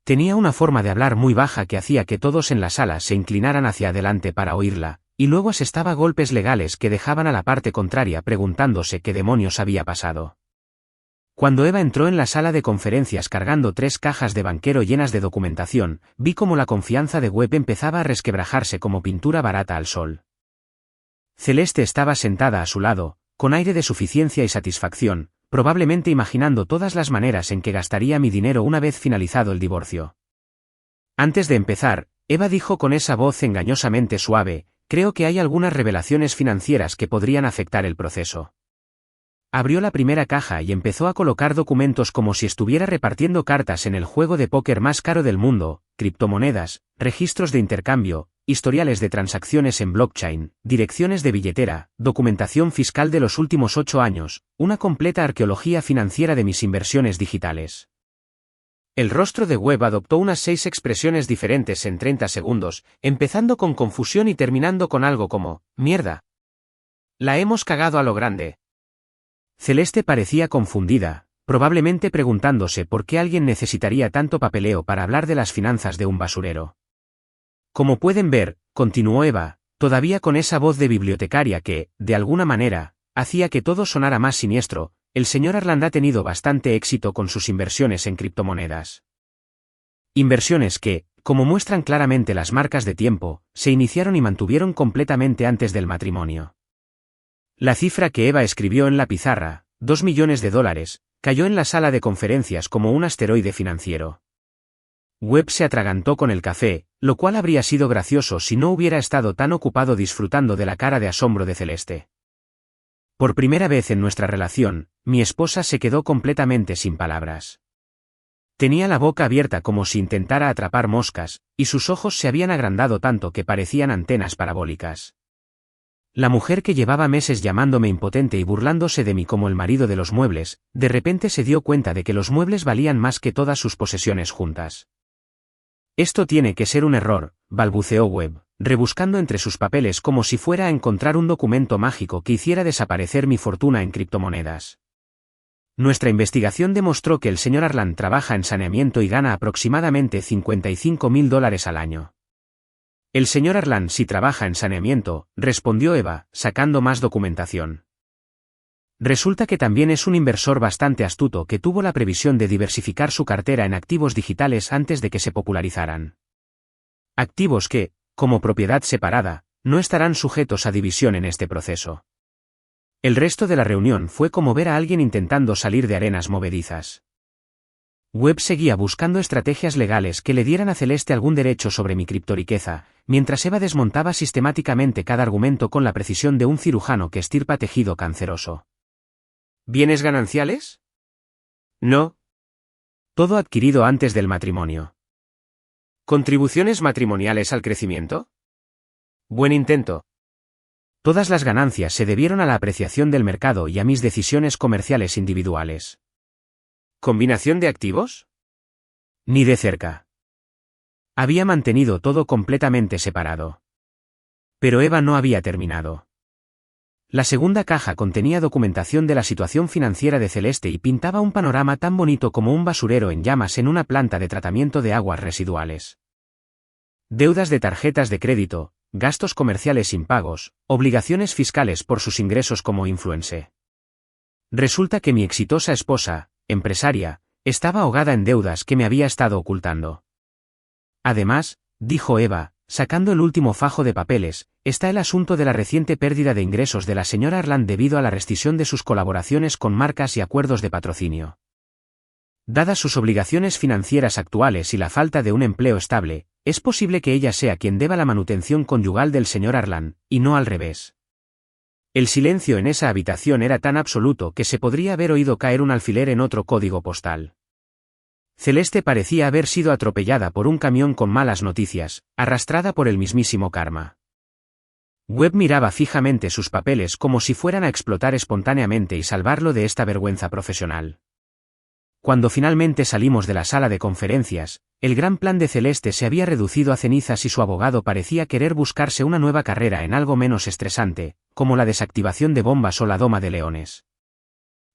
Tenía una forma de hablar muy baja que hacía que todos en la sala se inclinaran hacia adelante para oírla, y luego asestaba golpes legales que dejaban a la parte contraria preguntándose qué demonios había pasado. Cuando Eva entró en la sala de conferencias cargando 3 cajas de banquero llenas de documentación, vi cómo la confianza de Webb empezaba a resquebrajarse como pintura barata al sol. Celeste estaba sentada a su lado, con aire de suficiencia y satisfacción, probablemente imaginando todas las maneras en que gastaría mi dinero una vez finalizado el divorcio. Antes de empezar, Eva dijo con esa voz engañosamente suave, creo que hay algunas revelaciones financieras que podrían afectar el proceso. Abrió la primera caja y empezó a colocar documentos como si estuviera repartiendo cartas en el juego de póker más caro del mundo, criptomonedas, registros de intercambio, historiales de transacciones en blockchain, direcciones de billetera, documentación fiscal de los últimos 8 años, una completa arqueología financiera de mis inversiones digitales. El rostro de Webb adoptó unas 6 expresiones diferentes en 30 segundos, empezando con confusión y terminando con algo como, mierda. La hemos cagado a lo grande. Celeste parecía confundida, probablemente preguntándose por qué alguien necesitaría tanto papeleo para hablar de las finanzas de un basurero. Como pueden ver, continuó Eva, todavía con esa voz de bibliotecaria que, de alguna manera, hacía que todo sonara más siniestro, el señor Arland ha tenido bastante éxito con sus inversiones en criptomonedas. Inversiones que, como muestran claramente las marcas de tiempo, se iniciaron y mantuvieron completamente antes del matrimonio. La cifra que Eva escribió en la pizarra, $2 millones, cayó en la sala de conferencias como un asteroide financiero. Webb se atragantó con el café, lo cual habría sido gracioso si no hubiera estado tan ocupado disfrutando de la cara de asombro de Celeste. Por primera vez en nuestra relación, mi esposa se quedó completamente sin palabras. Tenía la boca abierta como si intentara atrapar moscas, y sus ojos se habían agrandado tanto que parecían antenas parabólicas. La mujer que llevaba meses llamándome impotente y burlándose de mí como el marido de los muebles, de repente se dio cuenta de que los muebles valían más que todas sus posesiones juntas. Esto tiene que ser un error, balbuceó Webb, rebuscando entre sus papeles como si fuera a encontrar un documento mágico que hiciera desaparecer mi fortuna en criptomonedas. Nuestra investigación demostró que el señor Arland trabaja en saneamiento y gana aproximadamente $55.000 al año. El señor Arland sí trabaja en saneamiento, respondió Eva, sacando más documentación. Resulta que también es un inversor bastante astuto que tuvo la previsión de diversificar su cartera en activos digitales antes de que se popularizaran. Activos que, como propiedad separada, no estarán sujetos a división en este proceso. El resto de la reunión fue como ver a alguien intentando salir de arenas movedizas. Webb seguía buscando estrategias legales que le dieran a Celeste algún derecho sobre mi criptoriqueza, mientras Eva desmontaba sistemáticamente cada argumento con la precisión de un cirujano que estirpa tejido canceroso. ¿Bienes gananciales? No. Todo adquirido antes del matrimonio. ¿Contribuciones matrimoniales al crecimiento? Buen intento. Todas las ganancias se debieron a la apreciación del mercado y a mis decisiones comerciales individuales. ¿Combinación de activos? Ni de cerca. Había mantenido todo completamente separado. Pero Eva no había terminado. La segunda caja contenía documentación de la situación financiera de Celeste y pintaba un panorama tan bonito como un basurero en llamas en una planta de tratamiento de aguas residuales. Deudas de tarjetas de crédito, gastos comerciales impagos, obligaciones fiscales por sus ingresos como influencer. Resulta que mi exitosa esposa, empresaria, estaba ahogada en deudas que me había estado ocultando. Además, dijo Eva, sacando el último fajo de papeles, está el asunto de la reciente pérdida de ingresos de la señora Arland debido a la rescisión de sus colaboraciones con marcas y acuerdos de patrocinio. Dadas sus obligaciones financieras actuales y la falta de un empleo estable, es posible que ella sea quien deba la manutención conyugal del señor Arland, y no al revés. El silencio en esa habitación era tan absoluto que se podría haber oído caer un alfiler en otro código postal. Celeste parecía haber sido atropellada por un camión con malas noticias, arrastrada por el mismísimo karma. Webb miraba fijamente sus papeles como si fueran a explotar espontáneamente y salvarlo de esta vergüenza profesional. Cuando finalmente salimos de la sala de conferencias, el gran plan de Celeste se había reducido a cenizas y su abogado parecía querer buscarse una nueva carrera en algo menos estresante, como la desactivación de bombas o la doma de leones.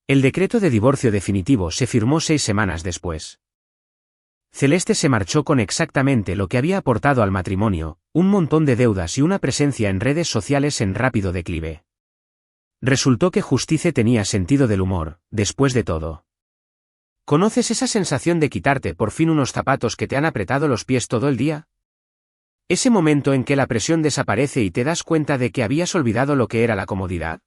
El decreto de divorcio definitivo se firmó 6 semanas después. Celeste se marchó con exactamente lo que había aportado al matrimonio, un montón de deudas y una presencia en redes sociales en rápido declive. Resultó que Justice tenía sentido del humor, después de todo. ¿Conoces esa sensación de quitarte por fin unos zapatos que te han apretado los pies todo el día? Ese momento en que la presión desaparece y te das cuenta de que habías olvidado lo que era la comodidad.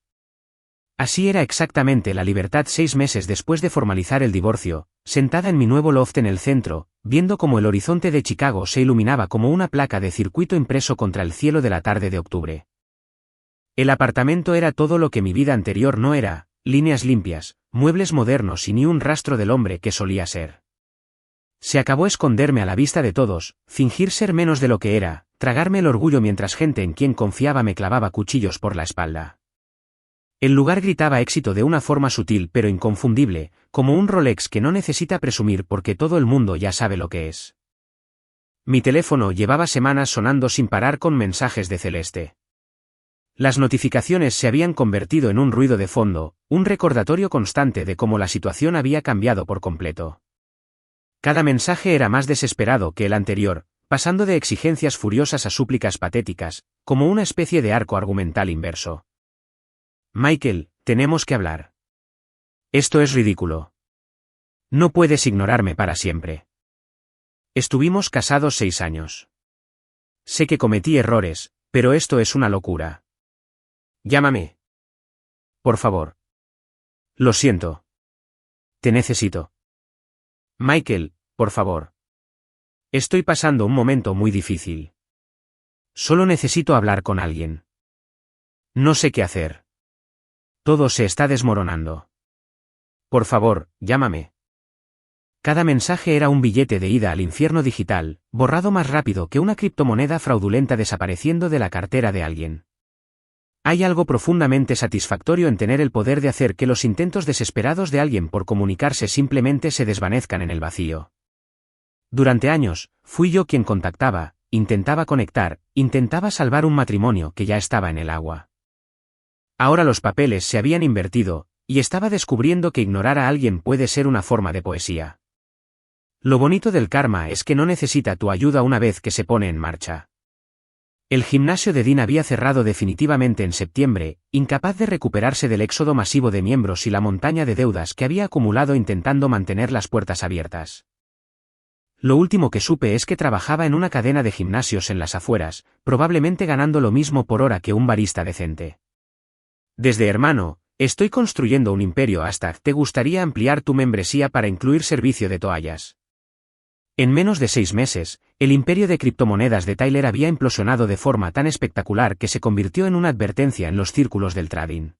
Así era exactamente la libertad 6 meses después de formalizar el divorcio, sentada en mi nuevo loft en el centro, viendo cómo el horizonte de Chicago se iluminaba como una placa de circuito impreso contra el cielo de la tarde de octubre. El apartamento era todo lo que mi vida anterior no era, líneas limpias, muebles modernos y ni un rastro del hombre que solía ser. Se acabó esconderme a la vista de todos, fingir ser menos de lo que era, tragarme el orgullo mientras gente en quien confiaba me clavaba cuchillos por la espalda. El lugar gritaba éxito de una forma sutil pero inconfundible, como un Rolex que no necesita presumir porque todo el mundo ya sabe lo que es. Mi teléfono llevaba semanas sonando sin parar con mensajes de Celeste. Las notificaciones se habían convertido en un ruido de fondo, un recordatorio constante de cómo la situación había cambiado por completo. Cada mensaje era más desesperado que el anterior, pasando de exigencias furiosas a súplicas patéticas, como una especie de arco argumental inverso. Michael, tenemos que hablar. Esto es ridículo. No puedes ignorarme para siempre. Estuvimos casados 6 años. Sé que cometí errores, pero esto es una locura. Llámame. Por favor. Lo siento. Te necesito. Michael, por favor. Estoy pasando un momento muy difícil. Solo necesito hablar con alguien. No sé qué hacer. Todo se está desmoronando. Por favor, llámame. Cada mensaje era un billete de ida al infierno digital, borrado más rápido que una criptomoneda fraudulenta desapareciendo de la cartera de alguien. Hay algo profundamente satisfactorio en tener el poder de hacer que los intentos desesperados de alguien por comunicarse simplemente se desvanezcan en el vacío. Durante años, fui yo quien contactaba, intentaba conectar, intentaba salvar un matrimonio que ya estaba en el agua. Ahora los papeles se habían invertido, y estaba descubriendo que ignorar a alguien puede ser una forma de poesía. Lo bonito del karma es que no necesita tu ayuda una vez que se pone en marcha. El gimnasio de Dean había cerrado definitivamente en septiembre, incapaz de recuperarse del éxodo masivo de miembros y la montaña de deudas que había acumulado intentando mantener las puertas abiertas. Lo último que supe es que trabajaba en una cadena de gimnasios en las afueras, probablemente ganando lo mismo por hora que un barista decente. Desde hermano, estoy construyendo un imperio hasta ¿te gustaría ampliar tu membresía para incluir servicio de toallas? En menos de 6 meses, el imperio de criptomonedas de Tyler había implosionado de forma tan espectacular que se convirtió en una advertencia en los círculos del trading.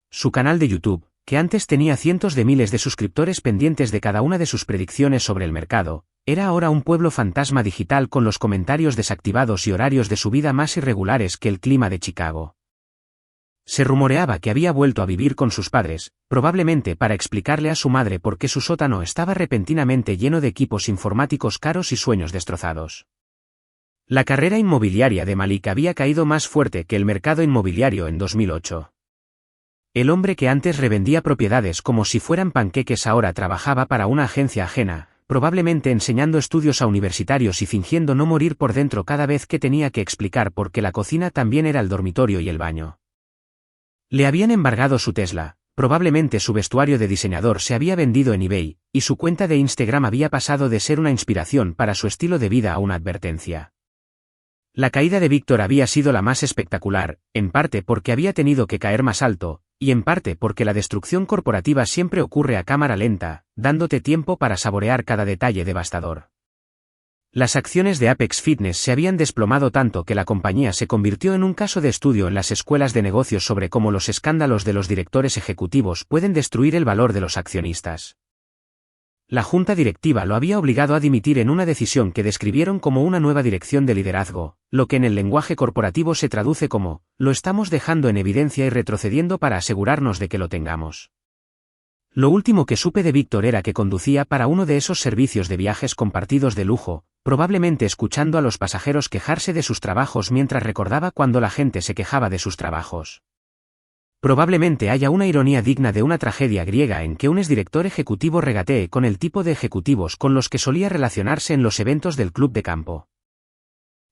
Su canal de YouTube, que antes tenía cientos de miles de suscriptores pendientes de cada una de sus predicciones sobre el mercado, era ahora un pueblo fantasma digital con los comentarios desactivados y horarios de su vida más irregulares que el clima de Chicago. Se rumoreaba que había vuelto a vivir con sus padres, probablemente para explicarle a su madre por qué su sótano estaba repentinamente lleno de equipos informáticos caros y sueños destrozados. La carrera inmobiliaria de Malik había caído más fuerte que el mercado inmobiliario en 2008. El hombre que antes revendía propiedades como si fueran panqueques ahora trabajaba para una agencia ajena, probablemente enseñando estudios a universitarios y fingiendo no morir por dentro cada vez que tenía que explicar por qué la cocina también era el dormitorio y el baño. Le habían embargado su Tesla, probablemente su vestuario de diseñador se había vendido en eBay, y su cuenta de Instagram había pasado de ser una inspiración para su estilo de vida a una advertencia. La caída de Víctor había sido la más espectacular, en parte porque había tenido que caer más alto, y en parte porque la destrucción corporativa siempre ocurre a cámara lenta, dándote tiempo para saborear cada detalle devastador. Las acciones de Apex Fitness se habían desplomado tanto que la compañía se convirtió en un caso de estudio en las escuelas de negocios sobre cómo los escándalos de los directores ejecutivos pueden destruir el valor de los accionistas. La junta directiva lo había obligado a dimitir en una decisión que describieron como una nueva dirección de liderazgo, lo que en el lenguaje corporativo se traduce como, lo estamos dejando en evidencia y retrocediendo para asegurarnos de que lo tengamos. Lo último que supe de Víctor era que conducía para uno de esos servicios de viajes compartidos de lujo, probablemente escuchando a los pasajeros quejarse de sus trabajos mientras recordaba cuando la gente se quejaba de sus trabajos. Probablemente haya una ironía digna de una tragedia griega en que un exdirector ejecutivo regatee con el tipo de ejecutivos con los que solía relacionarse en los eventos del club de campo.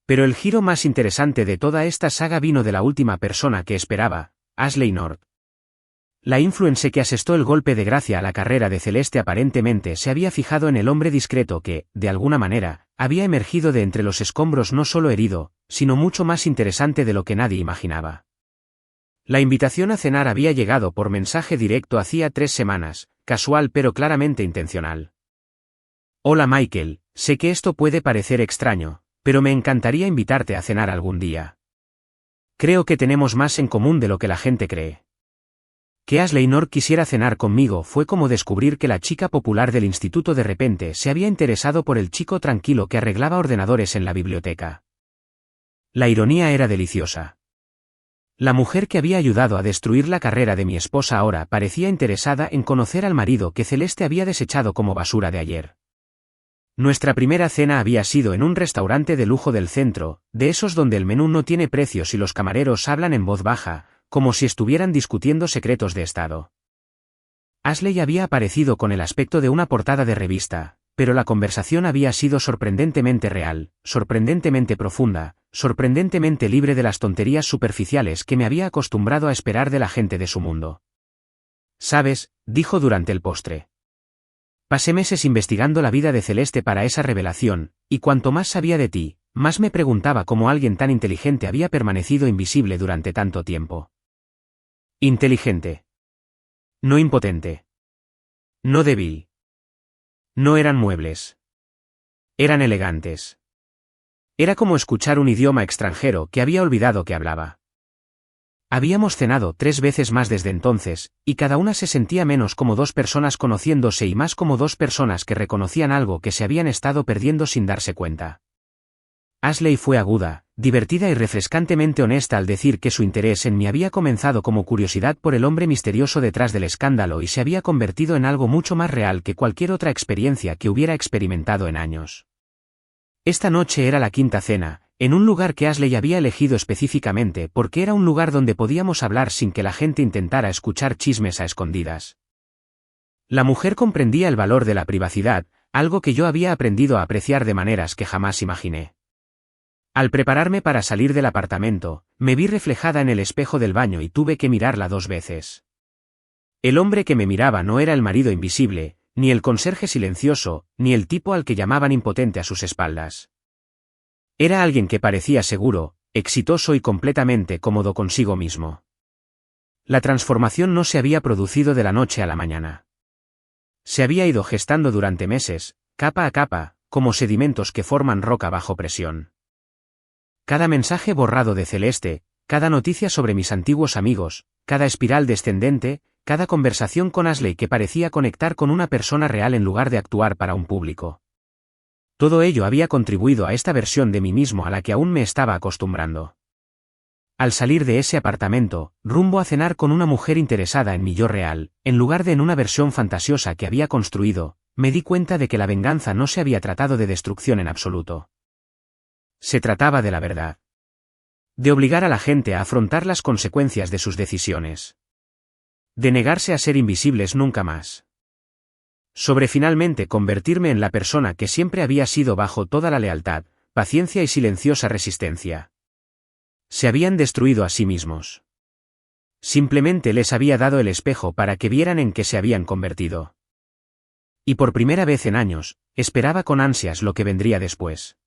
Pero el giro más interesante de toda esta saga vino de la última persona que esperaba, Ashley North. La influencer que asestó el golpe de gracia a la carrera de Celeste aparentemente se había fijado en el hombre discreto que, de alguna manera, había emergido de entre los escombros no solo herido, sino mucho más interesante de lo que nadie imaginaba. La invitación a cenar había llegado por mensaje directo hacía 3 semanas, casual pero claramente intencional. Hola Michael, sé que esto puede parecer extraño, pero me encantaría invitarte a cenar algún día. Creo que tenemos más en común de lo que la gente cree. Que Ashley North quisiera cenar conmigo fue como descubrir que la chica popular del instituto de repente se había interesado por el chico tranquilo que arreglaba ordenadores en la biblioteca. La ironía era deliciosa. La mujer que había ayudado a destruir la carrera de mi esposa ahora parecía interesada en conocer al marido que Celeste había desechado como basura de ayer. Nuestra primera cena había sido en un restaurante de lujo del centro, de esos donde el menú no tiene precios y los camareros hablan en voz baja, como si estuvieran discutiendo secretos de estado. Ashley había aparecido con el aspecto de una portada de revista, pero la conversación había sido sorprendentemente real, sorprendentemente profunda, sorprendentemente libre de las tonterías superficiales que me había acostumbrado a esperar de la gente de su mundo. «Sabes», dijo durante el postre. «Pasé meses investigando la vida de Celeste para esa revelación, y cuanto más sabía de ti, más me preguntaba cómo alguien tan inteligente había permanecido invisible durante tanto tiempo». Inteligente. No impotente. No débil. No eran muebles. Eran elegantes. Era como escuchar un idioma extranjero que había olvidado que hablaba. Habíamos cenado 3 veces más desde entonces, y cada una se sentía menos como 2 personas conociéndose y más como 2 personas que reconocían algo que se habían estado perdiendo sin darse cuenta. Ashley fue aguda, divertida y refrescantemente honesta al decir que su interés en mí había comenzado como curiosidad por el hombre misterioso detrás del escándalo y se había convertido en algo mucho más real que cualquier otra experiencia que hubiera experimentado en años. Esta noche era la quinta cena, en un lugar que Ashley había elegido específicamente porque era un lugar donde podíamos hablar sin que la gente intentara escuchar chismes a escondidas. La mujer comprendía el valor de la privacidad, algo que yo había aprendido a apreciar de maneras que jamás imaginé. Al prepararme para salir del apartamento, me vi reflejada en el espejo del baño y tuve que mirarla 2 veces. El hombre que me miraba no era el marido invisible, ni el conserje silencioso, ni el tipo al que llamaban impotente a sus espaldas. Era alguien que parecía seguro, exitoso y completamente cómodo consigo mismo. La transformación no se había producido de la noche a la mañana. Se había ido gestando durante meses, capa a capa, como sedimentos que forman roca bajo presión. Cada mensaje borrado de Celeste, cada noticia sobre mis antiguos amigos, cada espiral descendente, cada conversación con Ashley que parecía conectar con una persona real en lugar de actuar para un público. Todo ello había contribuido a esta versión de mí mismo a la que aún me estaba acostumbrando. Al salir de ese apartamento, rumbo a cenar con una mujer interesada en mi yo real, en lugar de en una versión fantasiosa que había construido, me di cuenta de que la venganza no se había tratado de destrucción en absoluto. Se trataba de la verdad. De obligar a la gente a afrontar las consecuencias de sus decisiones. De negarse a ser invisibles nunca más. Sobre finalmente convertirme en la persona que siempre había sido bajo toda la lealtad, paciencia y silenciosa resistencia. Se habían destruido a sí mismos. Simplemente les había dado el espejo para que vieran en qué se habían convertido. Y por primera vez en años, esperaba con ansias lo que vendría después.